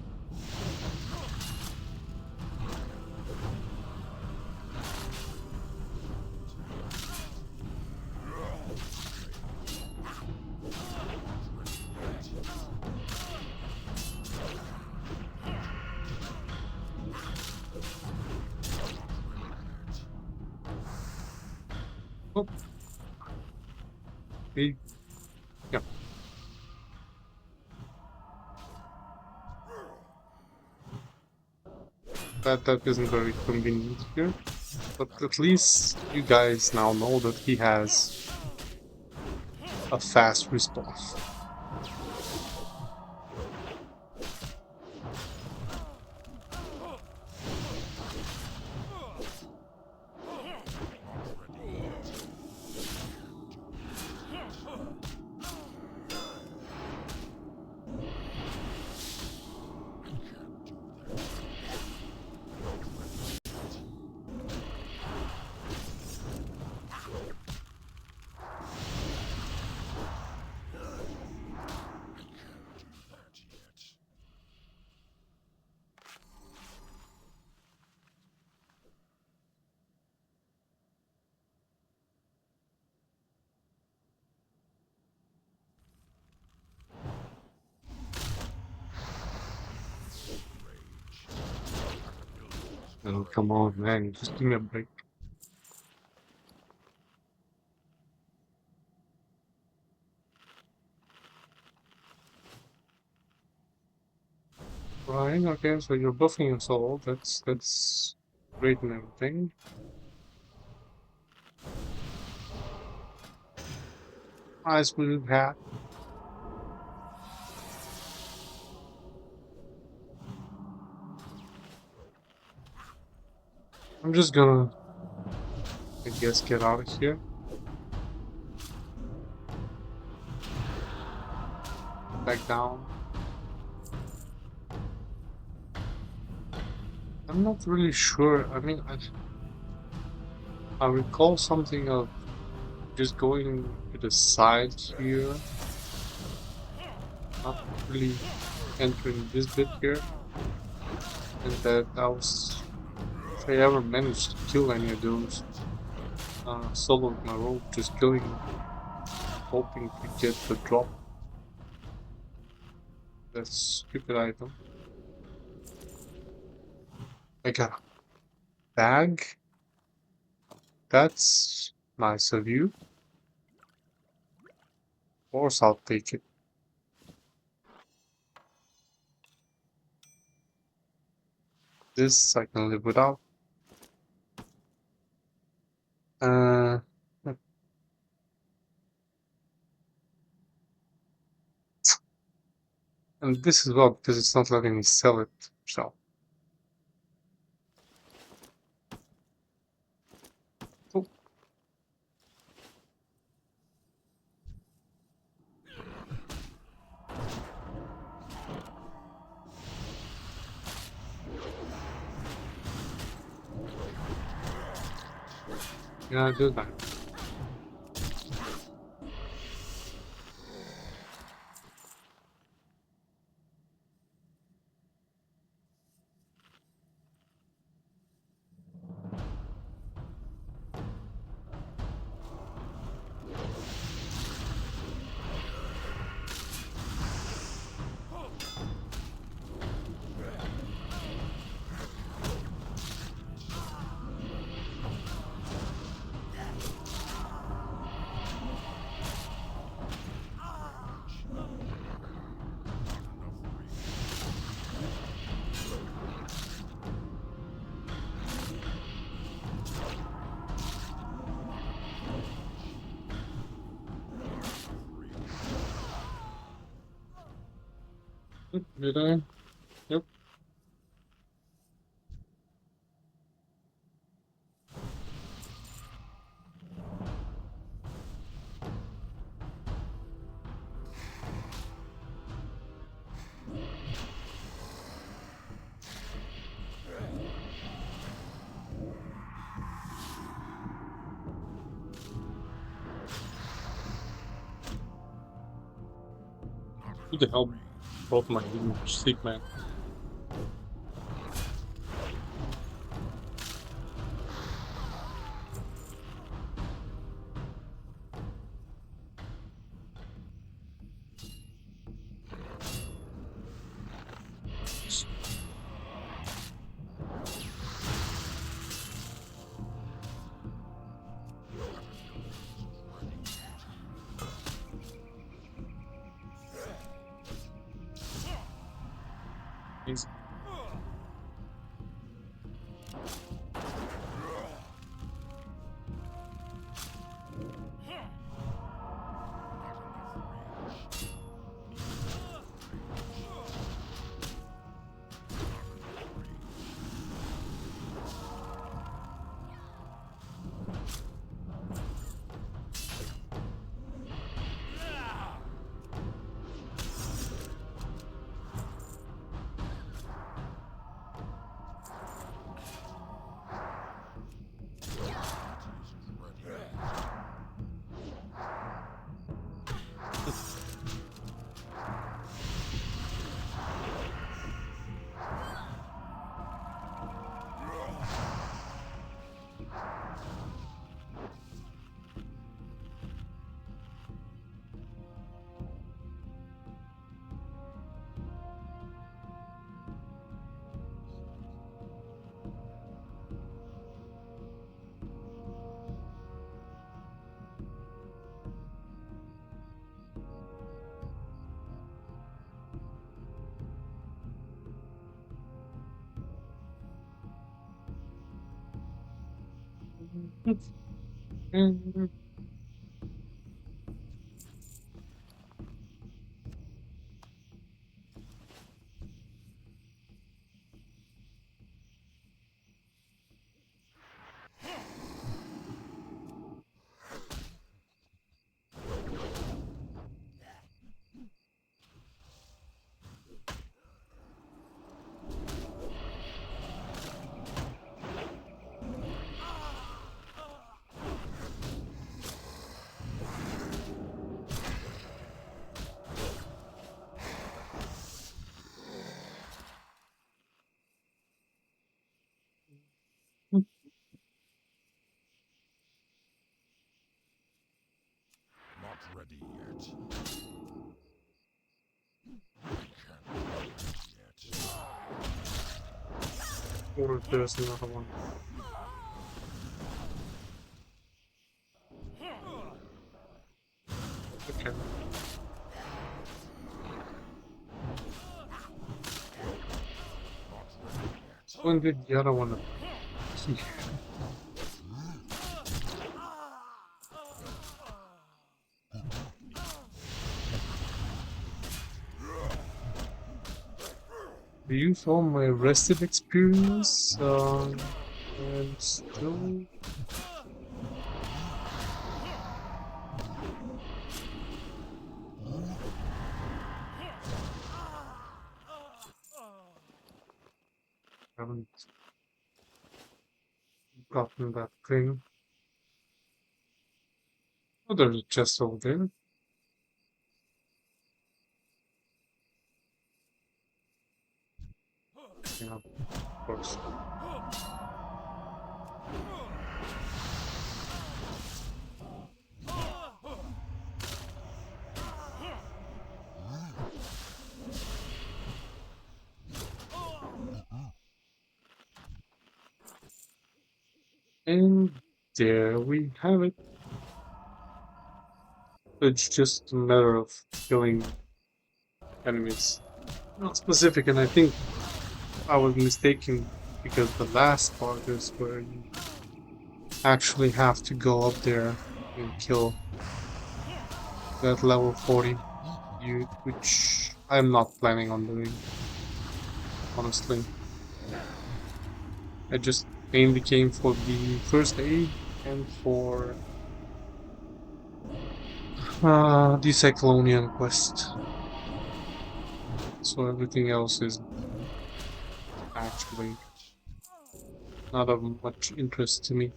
Oh, they, yeah, that isn't very convenient here. But at least you guys now know that he has a fast response. Oh, come on, man, just give me a break. Right, okay, so you're buffing your soul. That's great and everything. Eyes blue hat. I'm just gonna, I guess, get out of here. Back down. I'm not really sure. I mean, I recall something of just going to the side here, not really entering this bit here, and that I was, if I ever managed to kill any of those solo with my rope, just killing, hoping to get the drop. That stupid item. I got Bag. That's nice of you. Of course, I'll take it. This I can live without. Uh, and this as well because it's not letting me sell it. So, oh, yeah, do that. Did I? Yep. Who the hell brought my huge sleep, man? He's Not ready yet. Can't wait yet. or if there's another one. Okay. When did the other one appear? Do you saw my rested experience? And still. Haven't gotten that thing. Oh, there's a chest over there. Yeah, of course. And there we have it. It's just a matter of killing enemies. Not specific, and I think I was mistaken because the last part is where you actually have to go up there and kill that level 40 dude, which I'm not planning on doing, honestly. I just mainly came for the first aid and for the Cyclonian Quest. So everything else is actually not of much interest to me.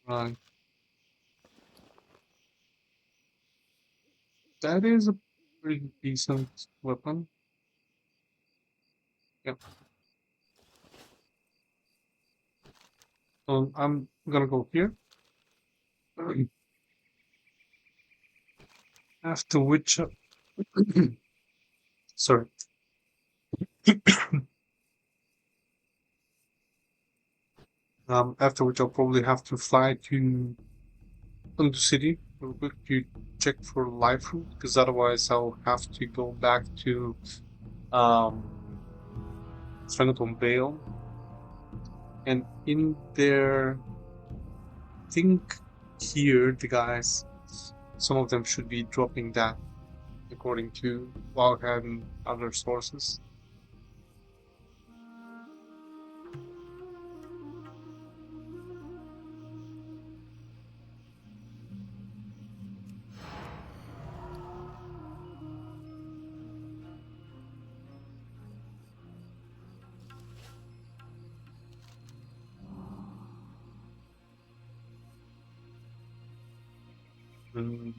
Right. That is a pretty decent weapon. Yep. I'm gonna go here. After which, sorry. After which I'll probably have to fly to the city real quick to check for live fruit, because otherwise I'll have to go back to um Phantom Vale, and in there, I think here the guys, some of them should be dropping that according to Wildcat and other sources. Mm,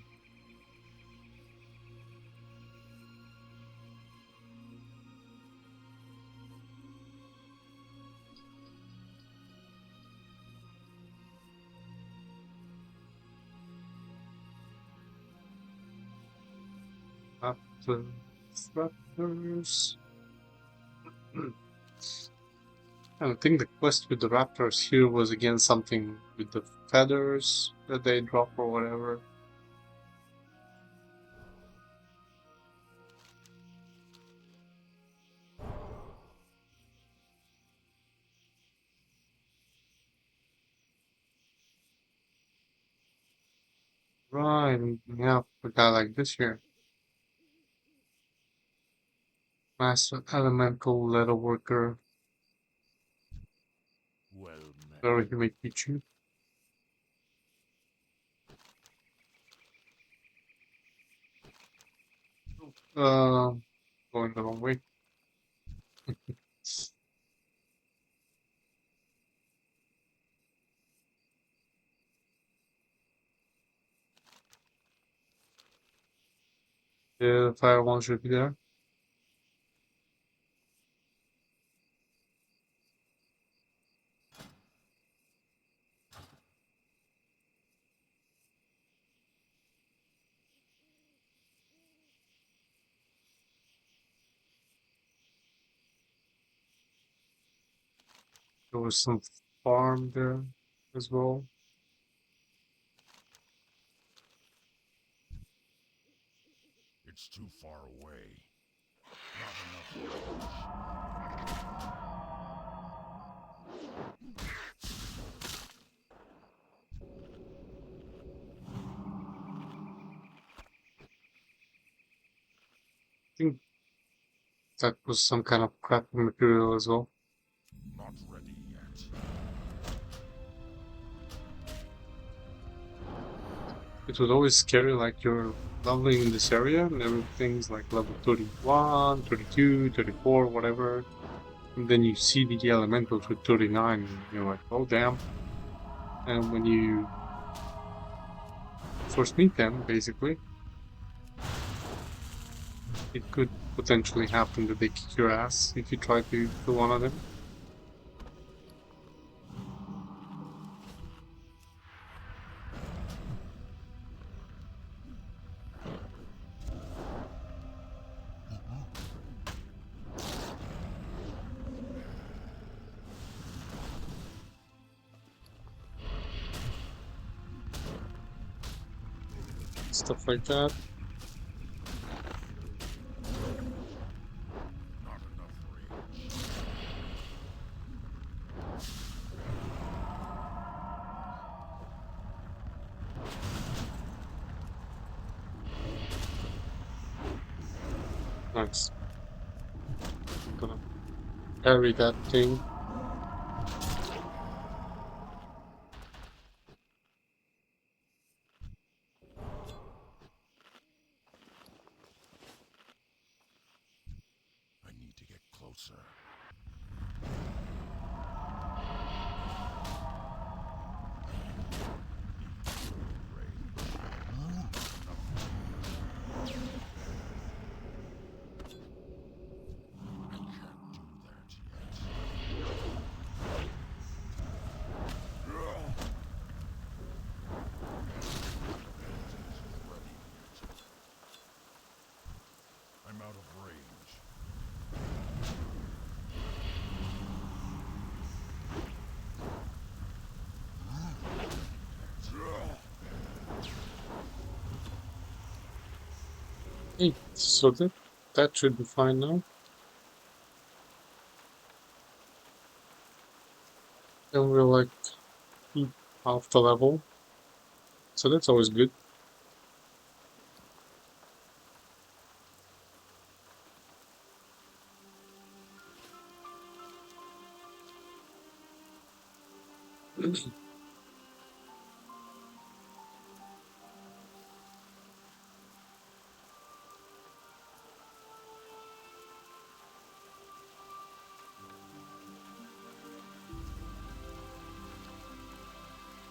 after raptors. I think the quest with the raptors here was again something with the feathers that they drop or whatever. Right, and we have a guy like this here. Master Elemental Leather Worker. Well met. Very he make Pichu. Uh, Going the wrong way. The fire one should be there. There was some farm there as well. It's too far away. Not enough range. I think that was some kind of crafting material as well. Not ready yet. It was always scary, like you're leveling in this area and everything's like level 31, 32, 34, whatever. And then you see the elementals with 39 and you're like, oh damn. And when you first meet them, basically, it could potentially happen that they kick your ass if you try to kill one of them. Stuff like that. Not enough range. Nice. Gonna parry that thing. I need to get closer. I can't do that yet. I'm out of range. Hey, so that should be fine now. And we're like half the level. So that's always good.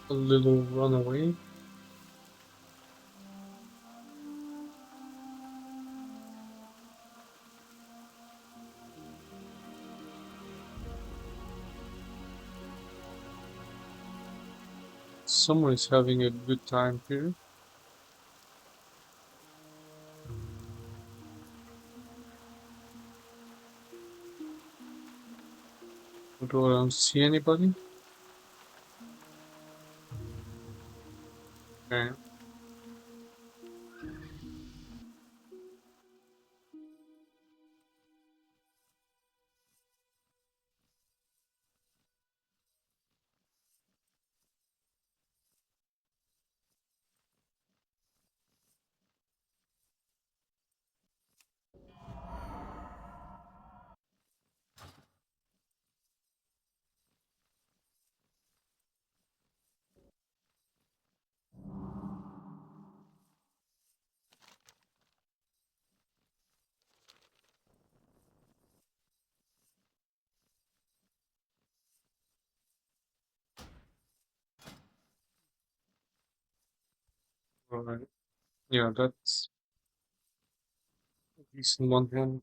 A little runaway. Someone is having a good time here. Although I don't see anybody. Okay. Alright. Yeah, that's a decent one hand.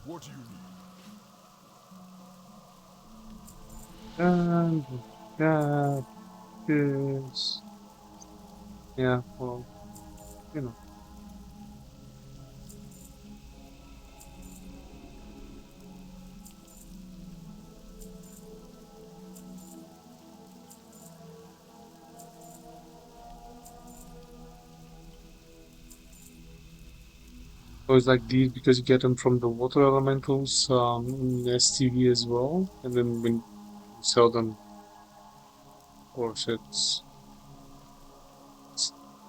What do you need? And that is, yeah, well, you know, always like these because you get them from the water elementals in STV as well, and then when you sell them, of course, it's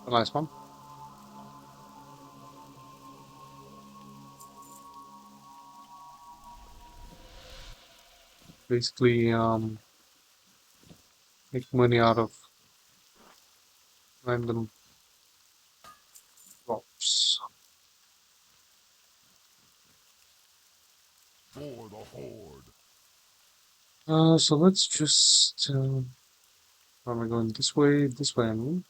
a nice one. Basically, make money out of random drops. For the Horde. So let's just, where am I going? This way, I mean.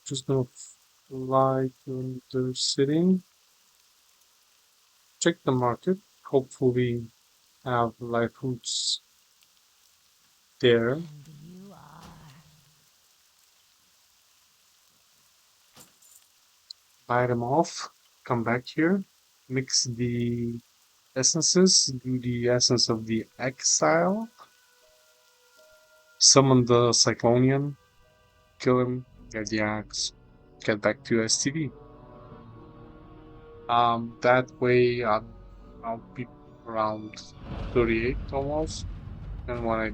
Just gonna fly to the city, check the market, hopefully have live foods there, And you are. buy them off, come back here, mix the essences, do the essence of the exile, summon the Cyclonian, kill him, get the axe, get back to STV. That way I'll be around 38 almost, and when I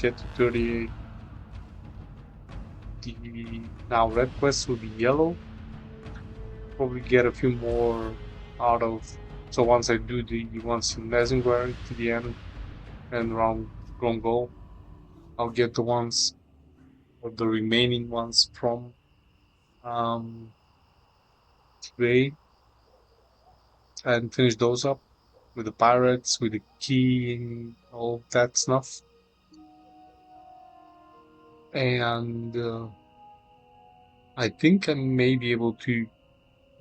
get to 38, the now red quest will be yellow. Probably get a few more out of. So once I do the ones in Messenguer to the end and around Grongol, I'll get the ones or the remaining ones from um today and finish those up with the pirates, with the key and all that stuff. And I think I may be able to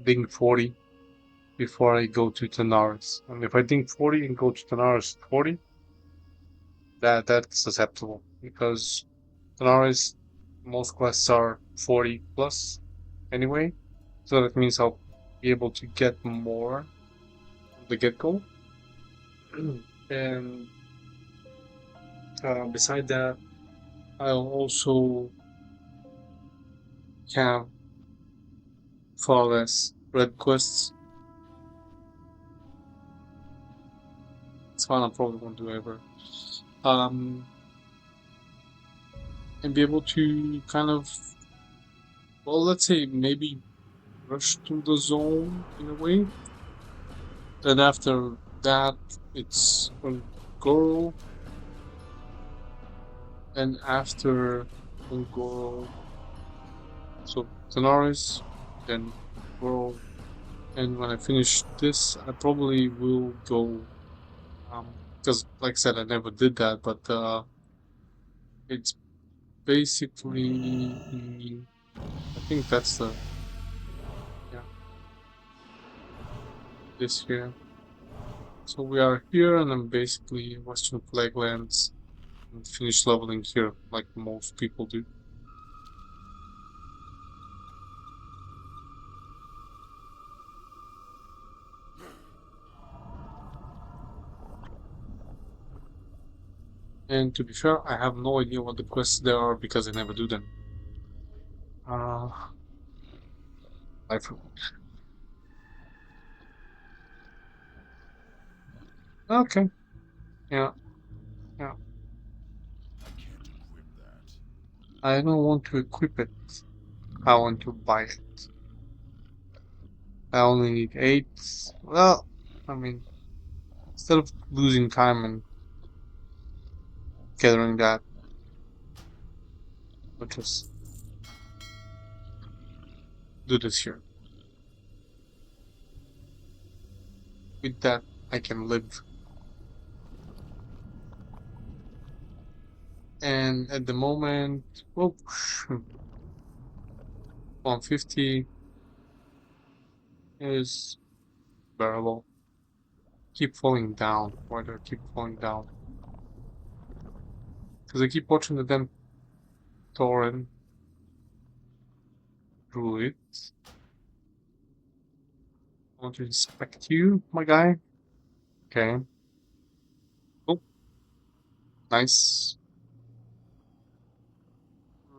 ding 40 before I go to Tanaris. And if I ding 40 and go to Tanaris 40, that's acceptable because Tanaris most quests are 40 plus anyway. So that means I'll be able to get more from the get go. And beside that, I'll also have far less red quests. It's fine, I probably won't do ever. Um, and be able to kind of, well, let's say maybe rush to the zone in a way. Then after that, it's Ungoro, and after Ungoro, so Tanaris, then Ungoro, and when I finish this, I probably will go, because like I said, I never did that, but it's basically, I think that's the, yeah, this here. So we are here, and I'm basically Western Flaglands and finish leveling here, like most people do. And to be fair, I have no idea what the quests there are because I never do them. I forgot. Okay. Yeah. Yeah. I can't equip that. I don't want to equip it. I want to buy it. I only need 8. Well, I mean, instead of losing time and gathering that, I'll just do this here. With that, I can live. And at the moment, oh, 150 is bearable. Keep falling down. Why do I keep falling down? Because I keep watching the damn Tauren druid. I want to inspect you, my guy. Okay. Oh, nice.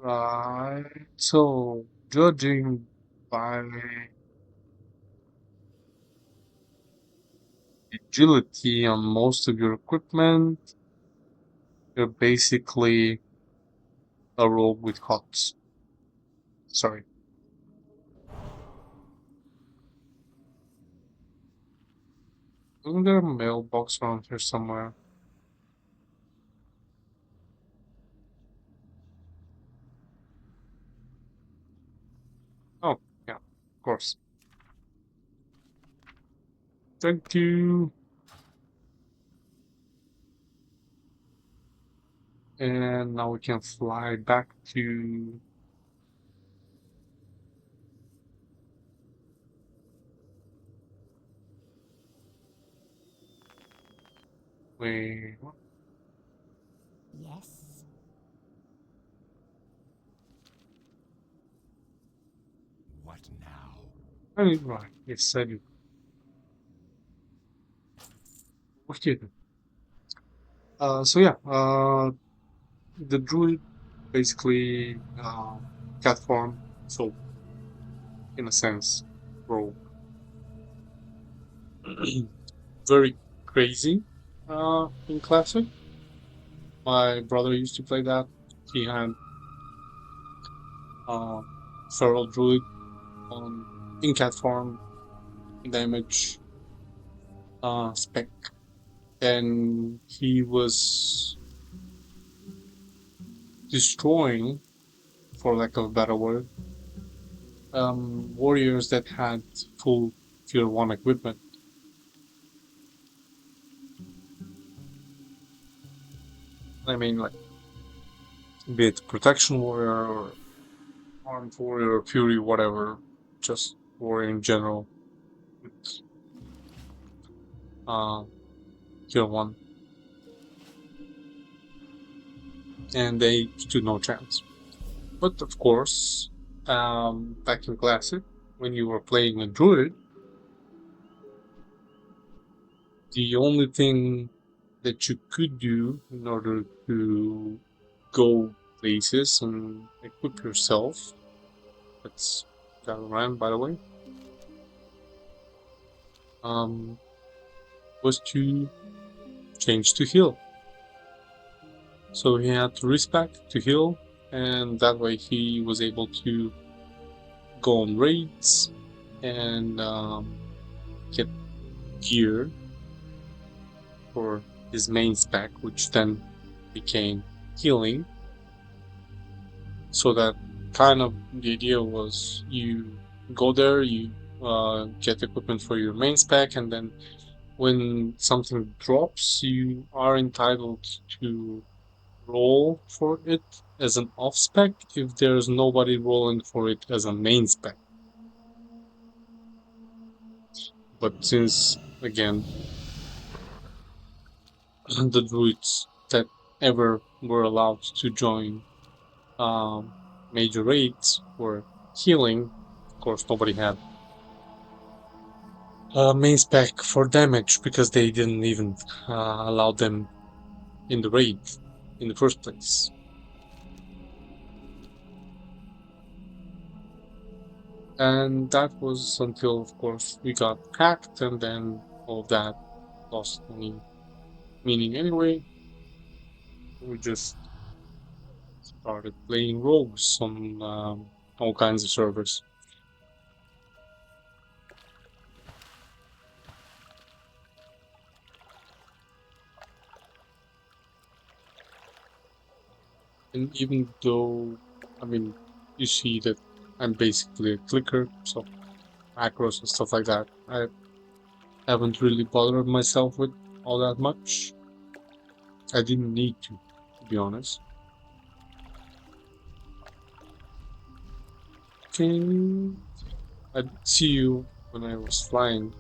Right. So, judging by agility on most of your equipment, you're basically a rogue with HOTS. Sorry. Isn't there a mailbox around here somewhere? Oh, yeah, of course. Thank you. And now we can fly back to... Wait, what? Yes. What now? I mean, right, yes, I do. Okay. So yeah, the druid basically cat form, so in a sense, rogue. Very crazy in classic. My brother used to play that. He had uh, feral druid on in cat form, damage spec, and he was destroying, for lack of a better word, warriors that had full tier 1 equipment. I mean, like, be it protection warrior or armed warrior or fury, whatever, just warrior in general with uh, tier 1. And they stood no chance. But of course, back in Classic, when you were playing a druid, the only thing that you could do in order to go places and equip yourself, that's Dalaran, by the way, was to change to heal. So he had to respec to heal, and that way he was able to go on raids and get gear for his main spec, which then became healing. So that kind of the idea was you go there, you get equipment for your main spec, and then when something drops, you are entitled to roll for it as an off spec if there's nobody rolling for it as a main spec. But since, again, the druids that ever were allowed to join major raids were healing, of course, nobody had main spec for damage because they didn't even allow them in the raid. in the first place. And that was until, of course, we got hacked, and then all of that lost any meaning anyway. We just started playing rogues on all kinds of servers. And even though, I mean, you see that I'm basically a clicker, so macros and stuff like that, I haven't really bothered myself with all that much. I didn't need to be honest. Okay, I see you when I was flying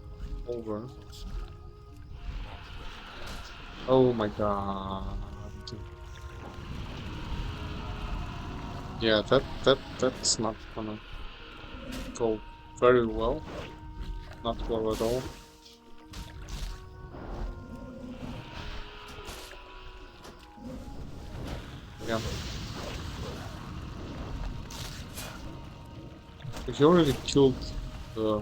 over. Oh my god. Yeah, that's not gonna go very well. Not well at all. Yeah. But he already killed the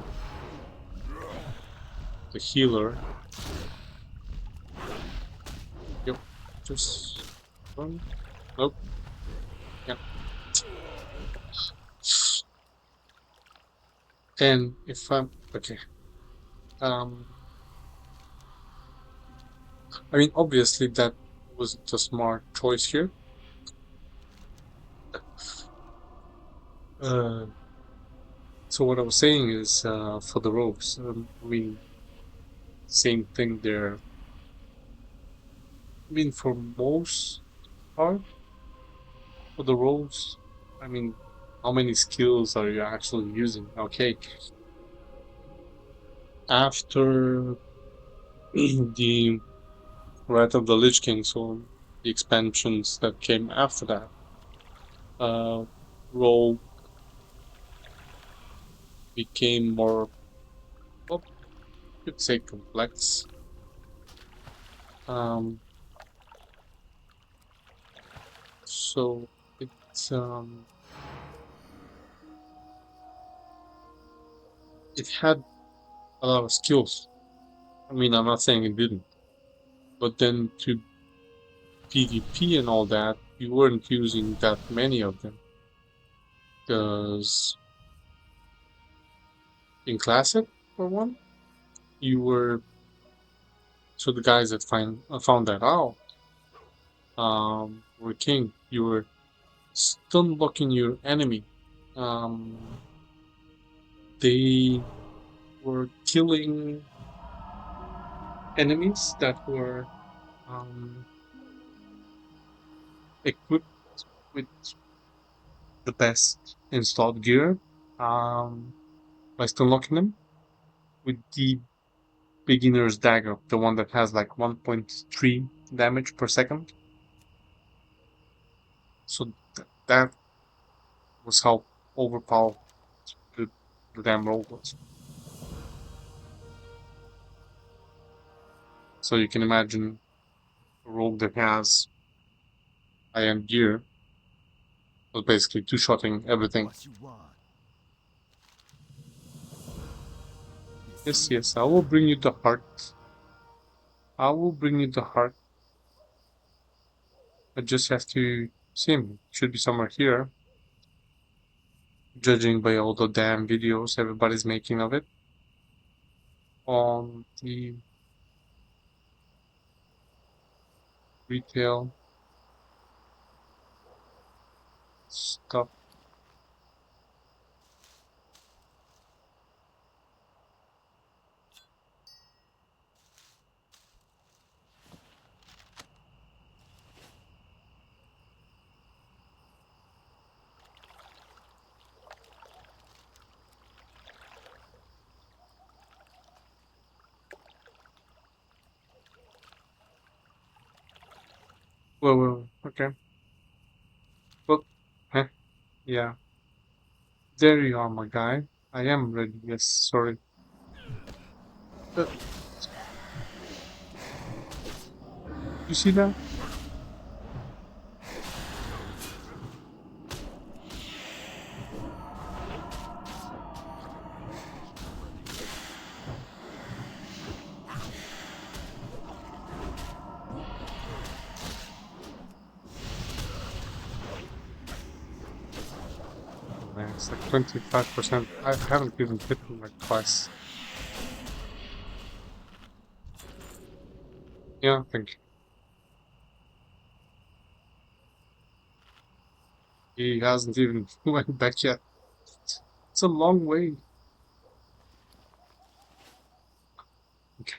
healer. Yep. Just run. Nope. Yeah. And if I'm okay. Um I mean obviously that wasn't a smart choice here. Uh so what I was saying is for the rogues, I mean same thing there. I mean for most part for the rogues, I mean how many skills are you actually using? Okay. After the Wrath of the Lich King, so the expansions that came after that, uh, Rogue became more, well, you could say complex. Um, so it had a lot of skills. I mean, I'm not saying it didn't, but then to PvP and all that, you weren't using that many of them because in Classic, for one, you were so the guys that found that out were king. You were stun blocking your enemy. Um, they were killing enemies that were equipped with the best installed gear by stun locking them with the beginner's dagger, the one that has like 1.3 damage per second. So that was how overpowered the, the damn rogue was. So you can imagine a rogue that has high-end gear was basically two-shotting everything. What you want? Yes, yes, I will bring you the heart. I will bring you the heart. I just have to see him. Should be somewhere here. Judging by all the damn videos everybody's making of it on the retail stuff. Okay. Well, huh, yeah. There you are, my guy. I am ready. Yes, sorry. Uh, you see that? It's like 25%. I haven't even hit him like twice. Yeah, thank you. He hasn't even went back yet. It's a long way. Okay.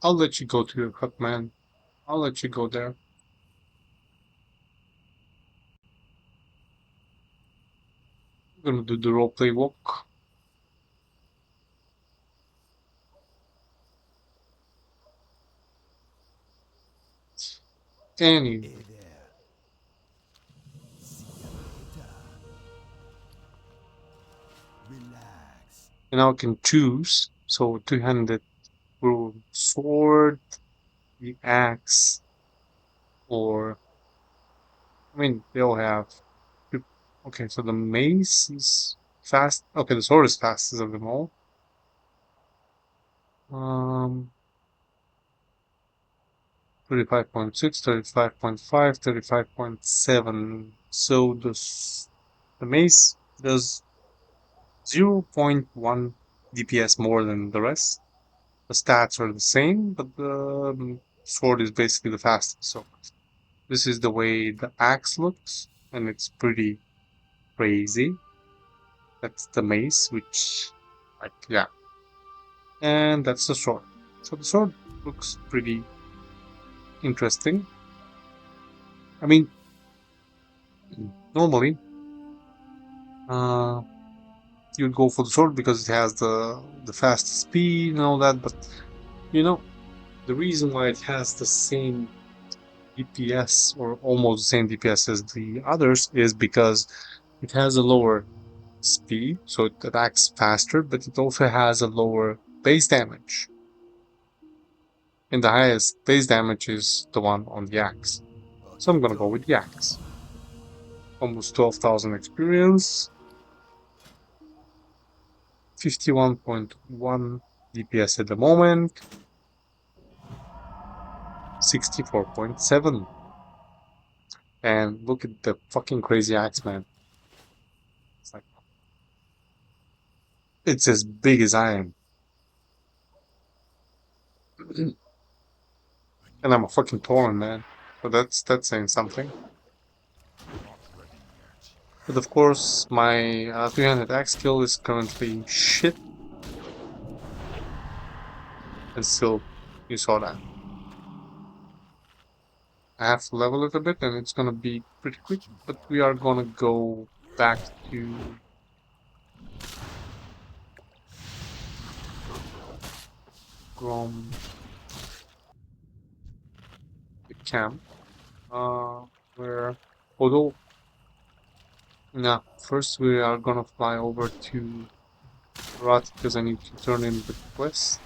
I'll let you go to your hut, man. I'll let you go there. I'm gonna do the roleplay walk. Anyway, Hey there. Relax. and now I can choose. So two-handed sword, the axe, or I mean they all have. Okay, so the mace is fast. Okay, the sword is fastest of them all. Um, 35.6, 35.5, 35.7. So the mace does 0.1 DPS more than the rest. The stats are the same, but the sword is basically the fastest. So this is the way the axe looks, and it's pretty crazy. That's the mace, which, like, yeah. And that's the sword. So the sword looks pretty interesting. I mean, normally, uh, you'd go for the sword because it has the fastest speed and all that. But you know, the reason why it has the same DPS or almost the same DPS as the others is because it has a lower speed, so it attacks faster, but it also has a lower base damage. And the highest base damage is the one on the axe. So I'm gonna go with the axe. Almost 12,000 experience, 51.1 DPS at the moment, 64.7. And look at the fucking crazy axe, man. It's like, it's as big as I am. And I'm a fucking Tauren, man. So that's saying something. Not ready yet. But of course, my 300 axe skill is currently shit. And still, you saw that. I have to level it a bit, and it's gonna be pretty quick. But we are gonna go back to from the camp. Where although no, first we are gonna fly over to Rat because I need to turn in the quest,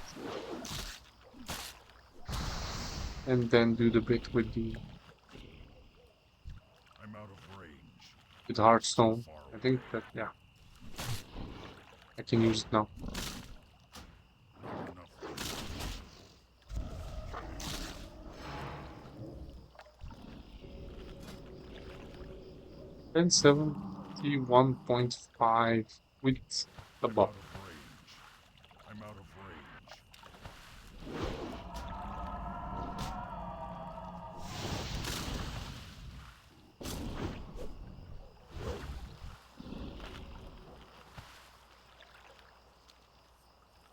and then do the bit I'm out of range. with the Heartstone. Far I away. think that yeah, I can use it now. Not enough. 1071.5 with the I'm out buff. of range. I'm out of range.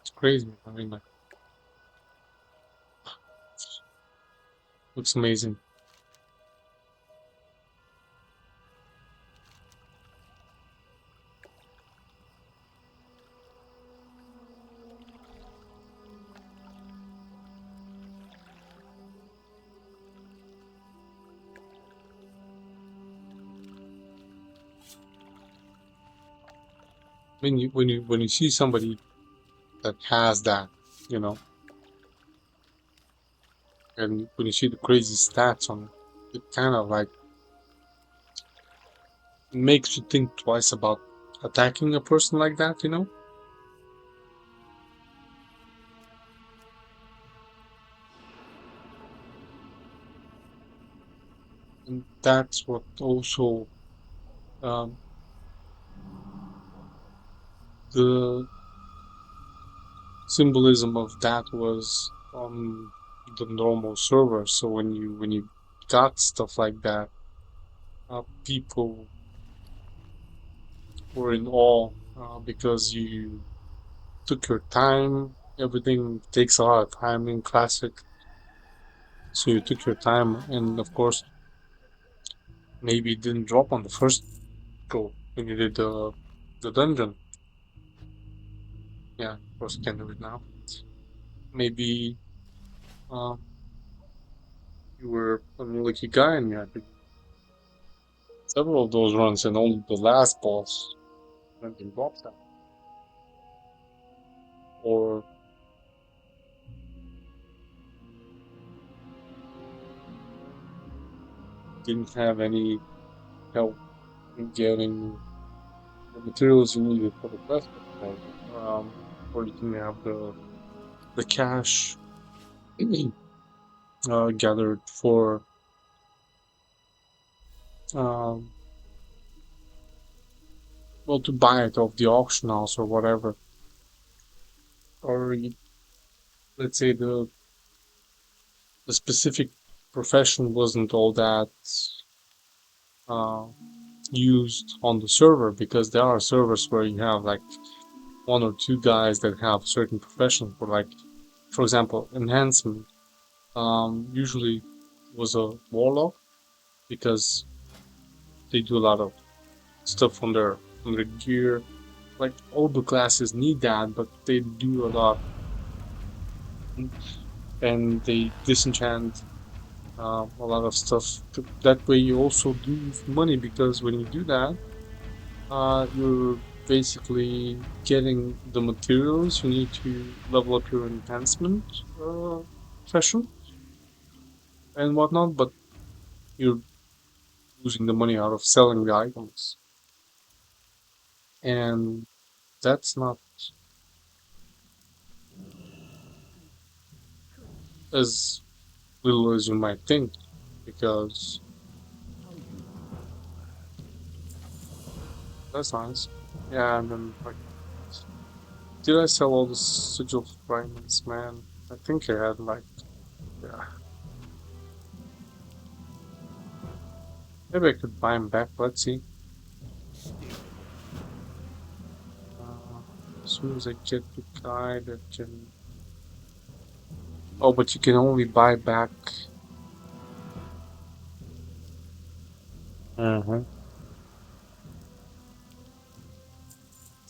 It's crazy. I mean, like, looks amazing. When you see somebody that has that, you know, and when you see the crazy stats on it, it kind of like makes you think twice about attacking a person like that, you know? And that's what also um, the symbolism of that was on the normal server. So when you got stuff like that, people were in awe because you took your time. Everything takes a lot of time in Classic, so you took your time, and of course, maybe it didn't drop on the first go when you did the dungeon. Yeah, of course, you can do it now. Maybe uh, you were an unlucky guy and you had to do several of those runs, and only the last boss went and dropped that, or didn't have any help in getting the materials you needed for the quest, or you didn't have the cash gathered for um, well, to buy it off the auction house or whatever, or let's say the specific profession wasn't all that uh, used on the server, because there are servers where you have like one or two guys that have certain profession for, like, for example, enhancement. Usually was a warlock, because they do a lot of stuff on their gear. Like, all the classes need that, but they do a lot, and they disenchant a lot of stuff. That way, you also lose money, because when you do that, you're basically getting the materials you need to level up your enhancement session and whatnot, but you're losing the money out of selling the items, and that's not as little as you might think, because that's nice. Yeah, and then, like, did I sell all the sigil fragments, man? I think I had, like, yeah. Maybe I could buy them back. Let's see. Uh, as soon as I get the guy that can. Oh, but you can only buy back. Uh-huh.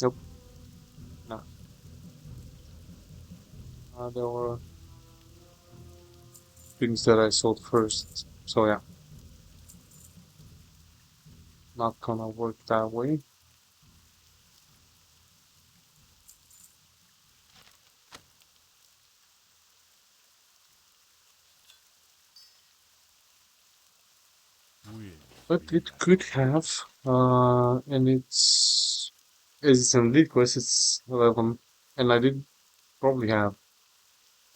Nope. No. There were things that I sold first. So yeah, not gonna work that way. But it could have. And it's an elite quest. It's 11, and I did probably have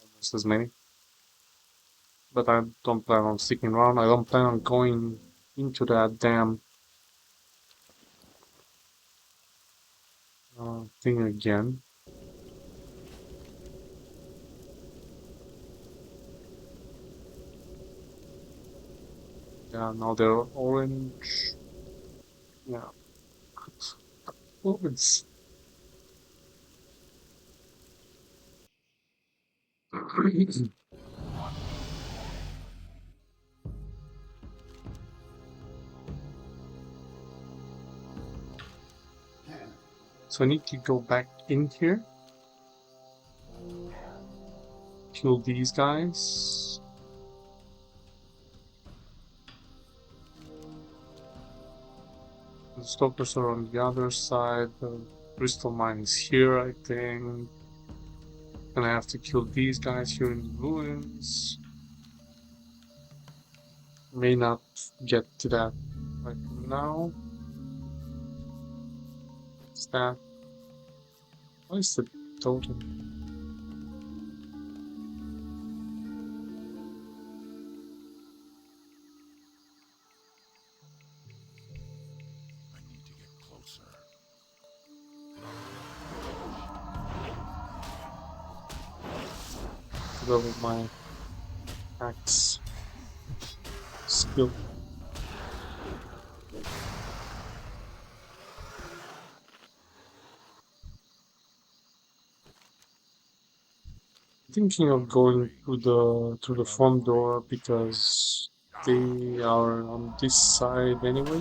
almost as many. But I don't plan on sticking around. I don't plan on going into that damn thing again. Yeah, now they're orange. Yeah. Oh, it's so I need to go back in here, kill these guys. The stalkers are on the other side. The crystal mine is here, I think. And I have to kill these guys here in the ruins. May not get to that right now. What's that? What is the totem? I need to get closer. to level my axe skill. Thinking of going to the front door because they are on this side anyway.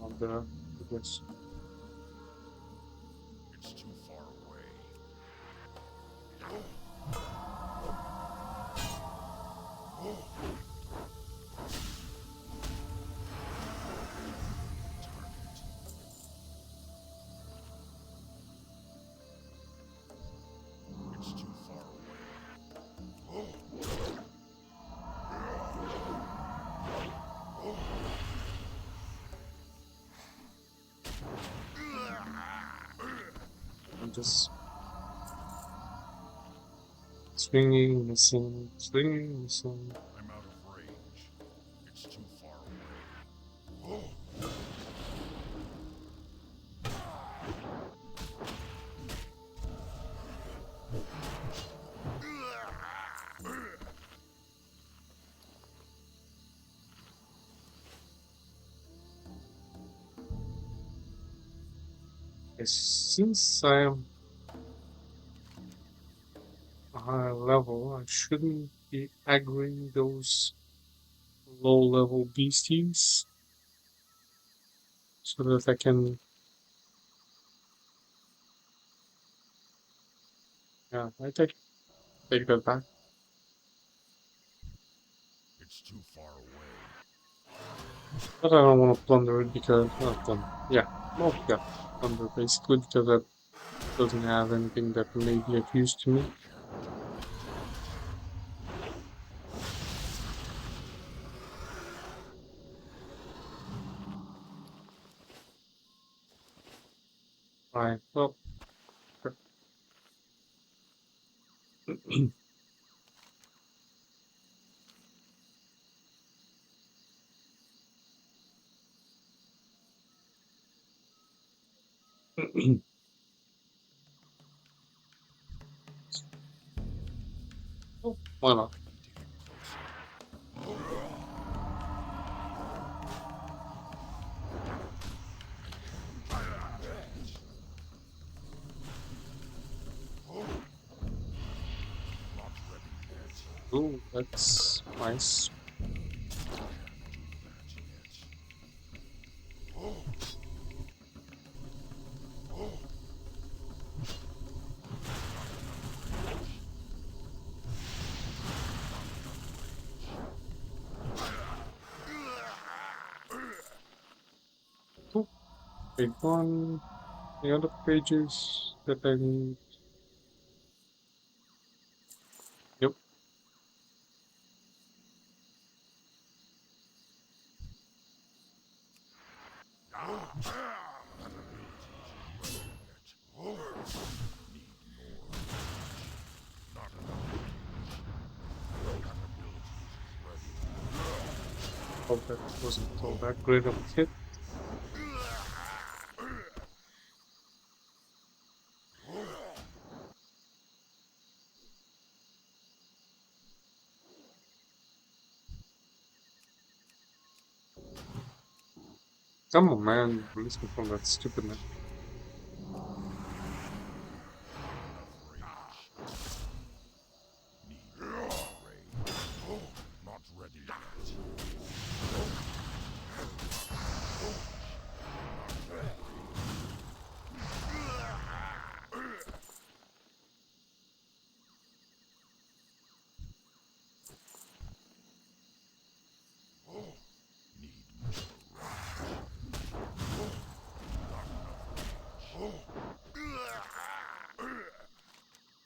On the I guess. It's too far away. It's too far away. I'm just swinging, missing, swinging, missing. I'm out of range. It's too far away. Yes, since I am a higher level, I shouldn't be aggroing those low level beasties so that I can, yeah, I take that back. It's too far away. But I don't want to plunder it because, yeah, well, yeah, plunder basically because that doesn't have anything that may be of use to me. Right, well, sure. Oh, why not? Not ready yet. Oh, that's nice. Can't do that yet. Oh, page one. The other pages that I need. Yep. Hope that wasn't all that great of a hit. Come on, man. Release me from that stupid net. Not ready yet.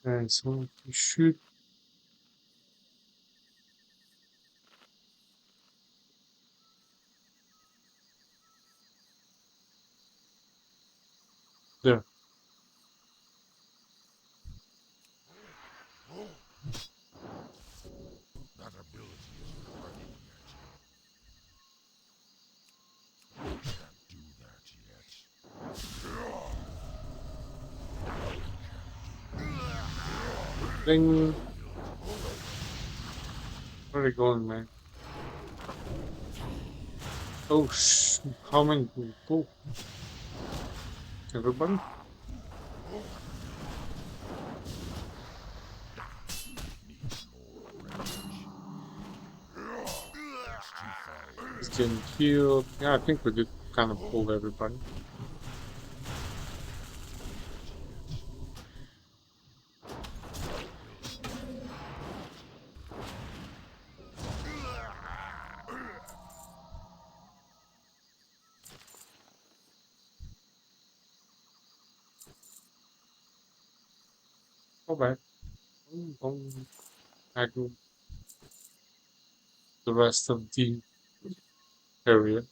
And so we should. There. Ding. Where are they going, man? Oh, how many people? Everybody? He's getting killed. Yeah, I think we did kind of pull everybody. Go back. Back to the rest of the area.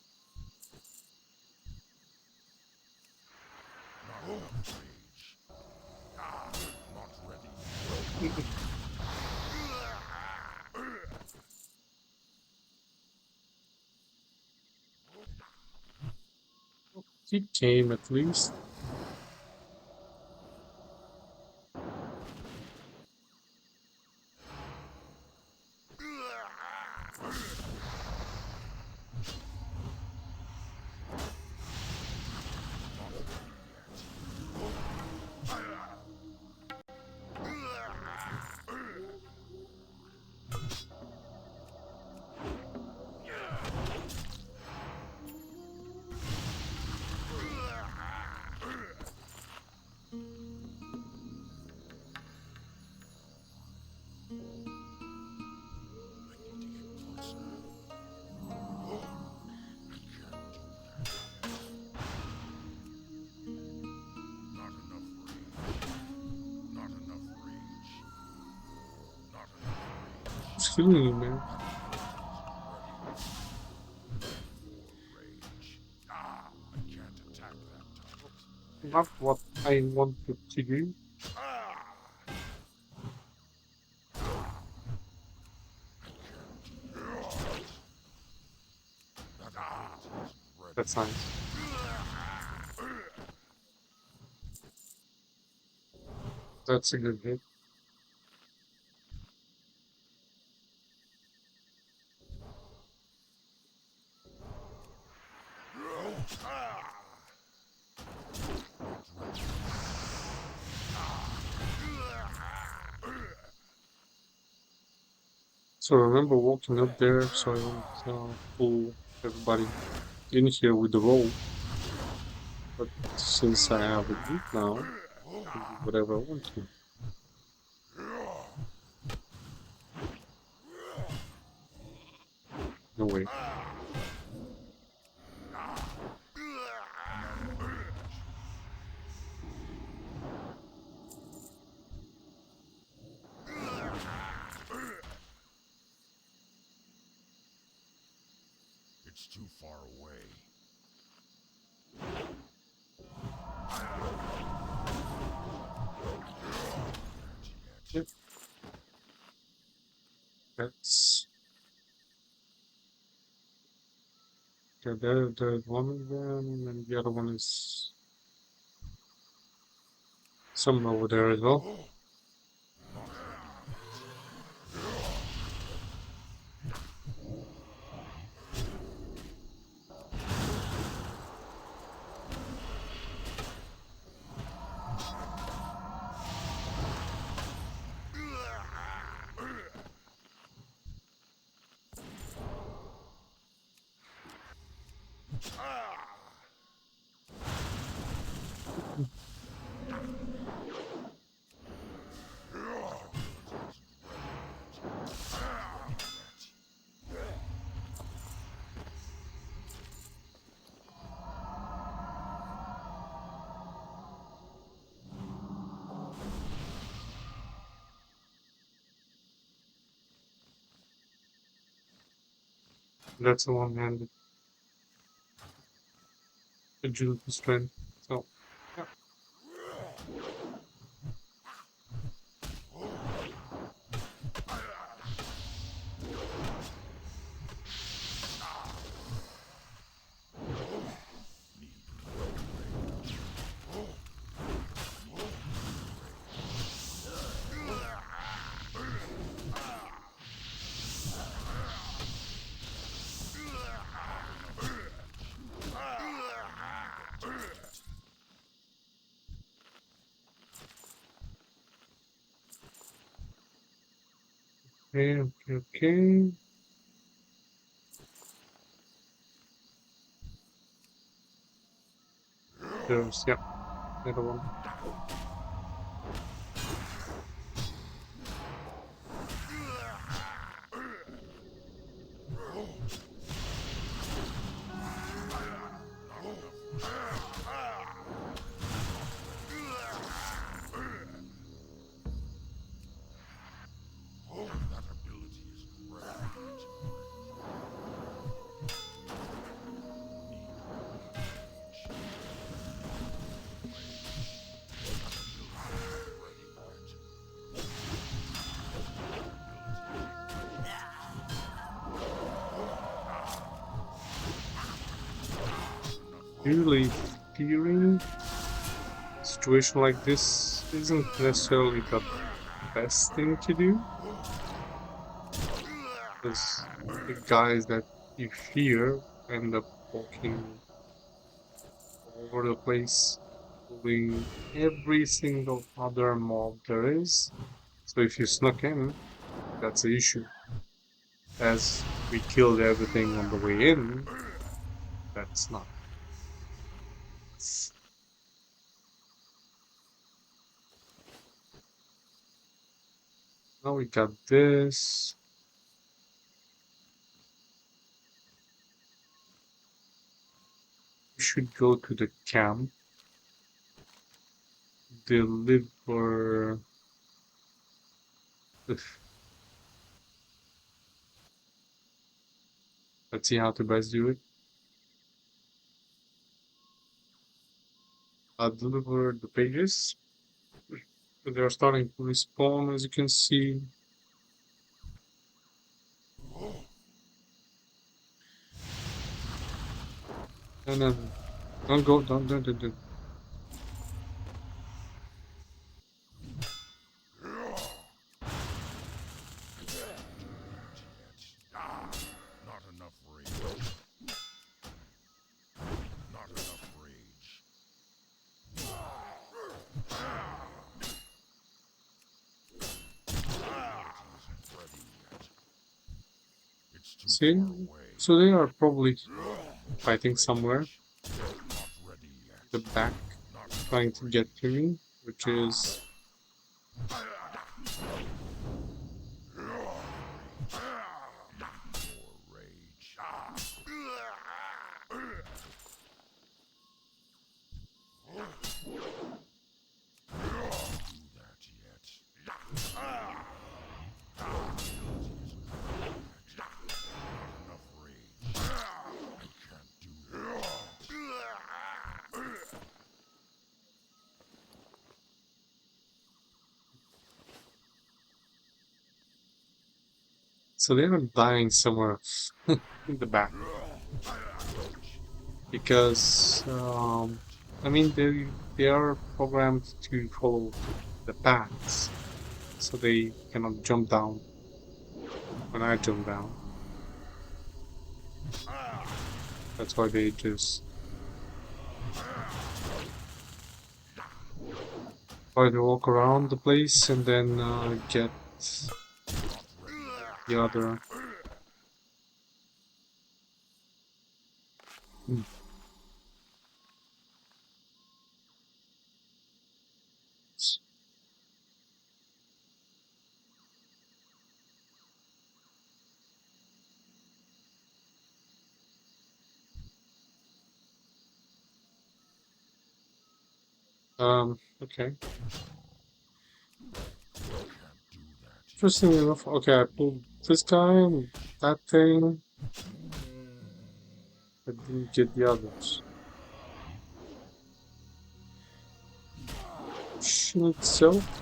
Not enough rage. Not ready. He came at least. Who's killing you, man? I can't attack that target. Not what I wanted to do. That's nice. That's a good hit. So remember walking up there so I don't pull everybody in here with the roll. But since I have a group now, I can do whatever I want to. No way. It's too far away. Yep. That's there's one of them, and the other one is somewhere over there as well. That's a one-handed agility strength. So, yeah. Okay. There's, yeah, the other one. Oh, that ability is great. Usually, fearing a situation like this isn't necessarily the best thing to do, because the guys that you fear end up walking all over the place, killing every single other mob there is. So if you snuck in, that's the issue. As we killed everything on the way in, that's not. Now we got this. We should go to the camp, deliver. Let's see how to best do it. Deliver the pages. They are starting to respawn, as you can see. And then don't go, don't. Not enough rage. Not enough rage. Isn't ready yet. It's too See? far away. So they are probably fighting somewhere Rage. Not ready the yet. back, Not trying enough to rage. get to me, which is More rage. Do that yet. Enough rage. I can't do that. so they are dying somewhere in the back because I mean they are programmed to follow the paths, so they cannot jump down when I jump down. That's why they just try to walk around the place and then get the other. Hmm. Okay. Interesting enough. Okay, I pulled this guy, and that thing. I didn't get the others. Mission itself.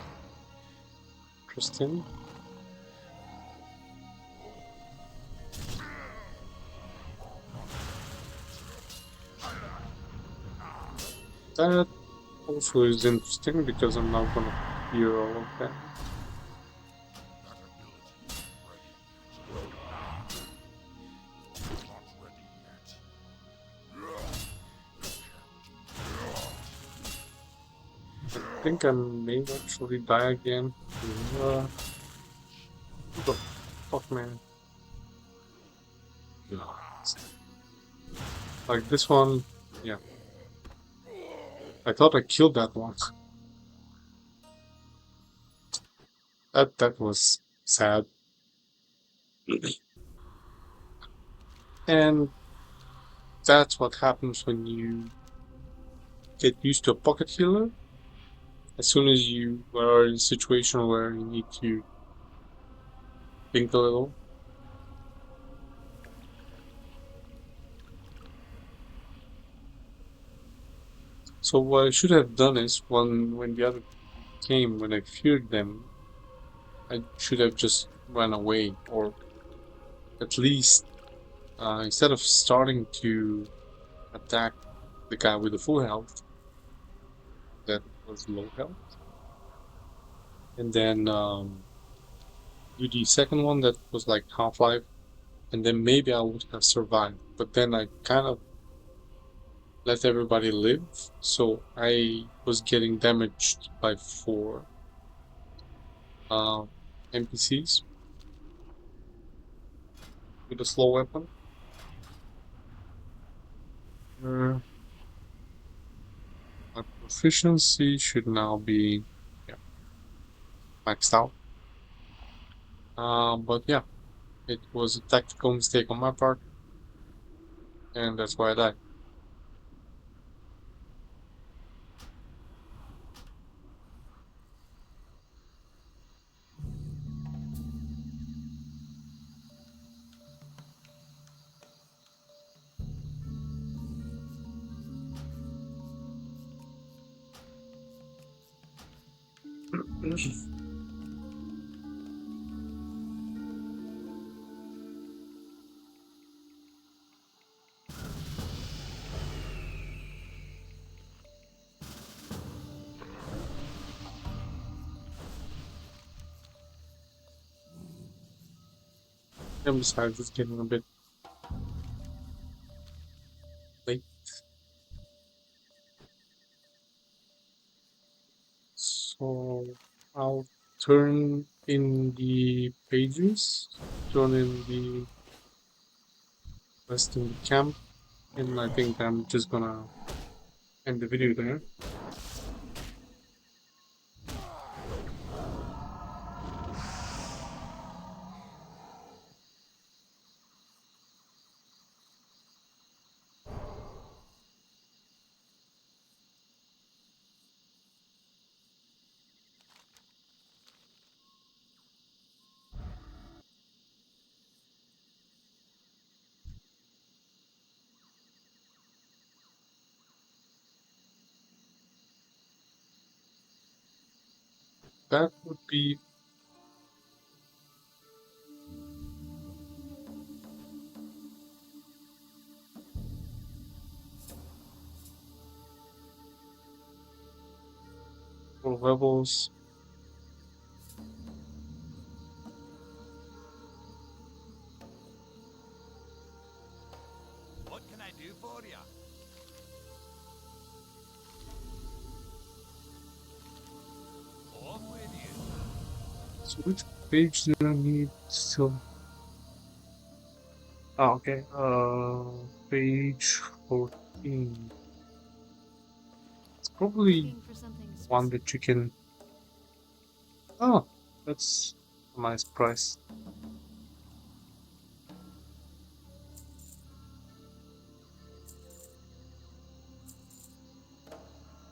Interesting. That also is interesting because I'm not gonna hear all of them. Not ready yet. I think I may actually die again. Go. Fuck, man. No. Like this one, yeah. I thought I killed that once. That was sad. And that's what happens when you get used to a pocket healer. As soon as you are in a situation where you need to think a little. So what I should have done is when the other came, when I feared them, I should have just run away, or at least instead of starting to attack the guy with the full health that was low health, and then do the second one that was like half life, and then maybe I would have survived. But then I kind of let everybody live, so I was getting damaged by 4 uh, NPCs with a slow weapon. Uh, my proficiency should now be, yeah, maxed out. But yeah, it was a tactical mistake on my part, and that's why I died. And besides, it's getting a bit late. So I'll turn in the pages, turn in the rest in the camp, and I think I'm just gonna end the video there. That would be for levels. What can I do for you? Off with you. So which page do I need still? Oh, okay. Page 14. It's probably Looking for something one specific? that you can. Oh, that's a nice price.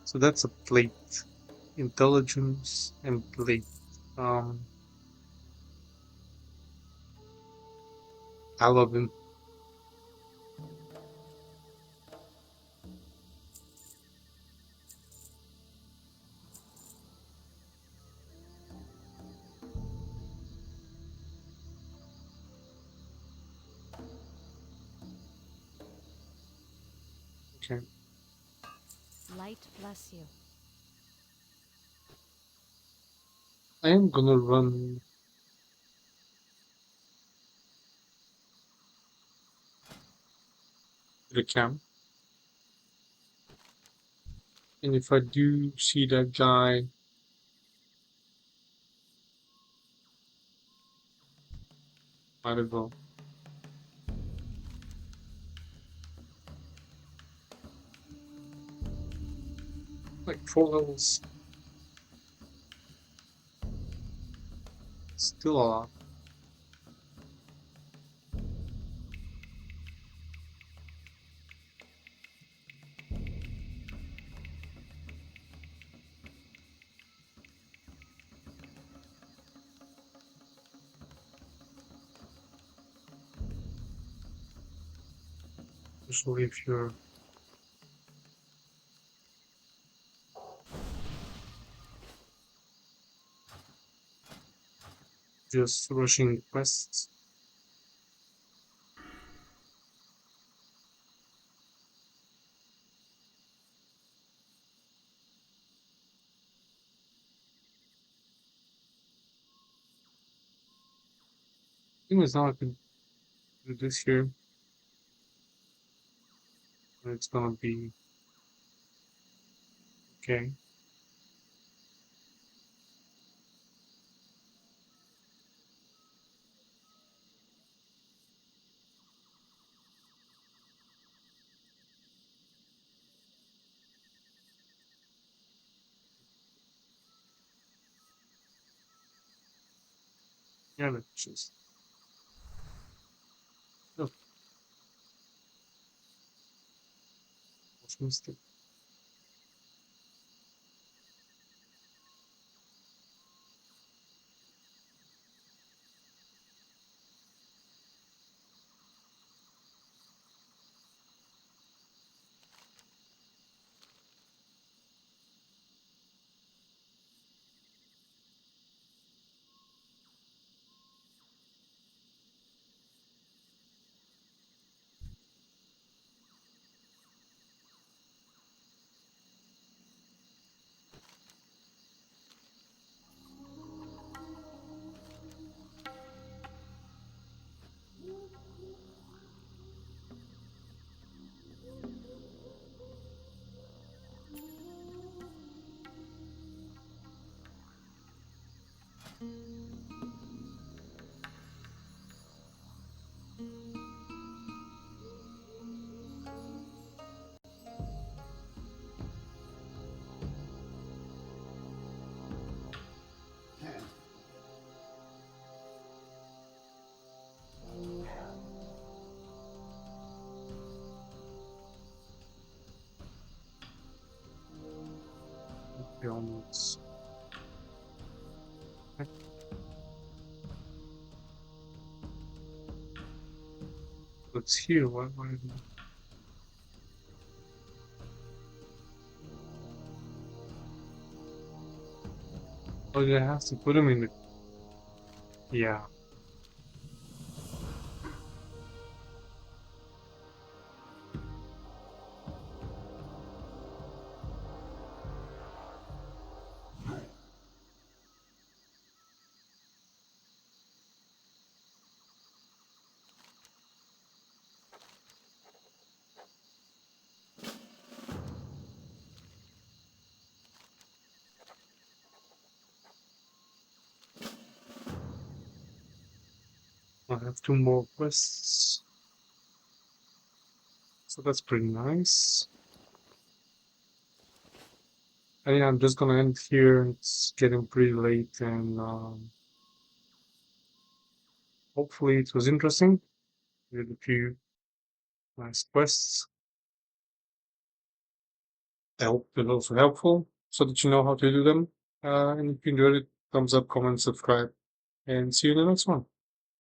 So that's a plate. Intelligence and plate. Um, I love him. Okay. Light bless you. I am gonna run to the camp. And if I do see that guy, Might as well. Like 4 levels. Still a lot. Usually if you're just rushing quests. Thing is now I can do this here. And it's gonna be okay. Yeah, let's just oh, what's mistake. Okay, almost. What's here? Why oh, you have to put them in the yeah. I have 2 more quests. So that's pretty nice. And yeah, I'm just gonna end here. It's getting pretty late, and hopefully it was interesting. We did a few nice quests. I hope it was also helpful so that you know how to do them. And if you enjoyed it, thumbs up, comment, subscribe, and see you in the next one.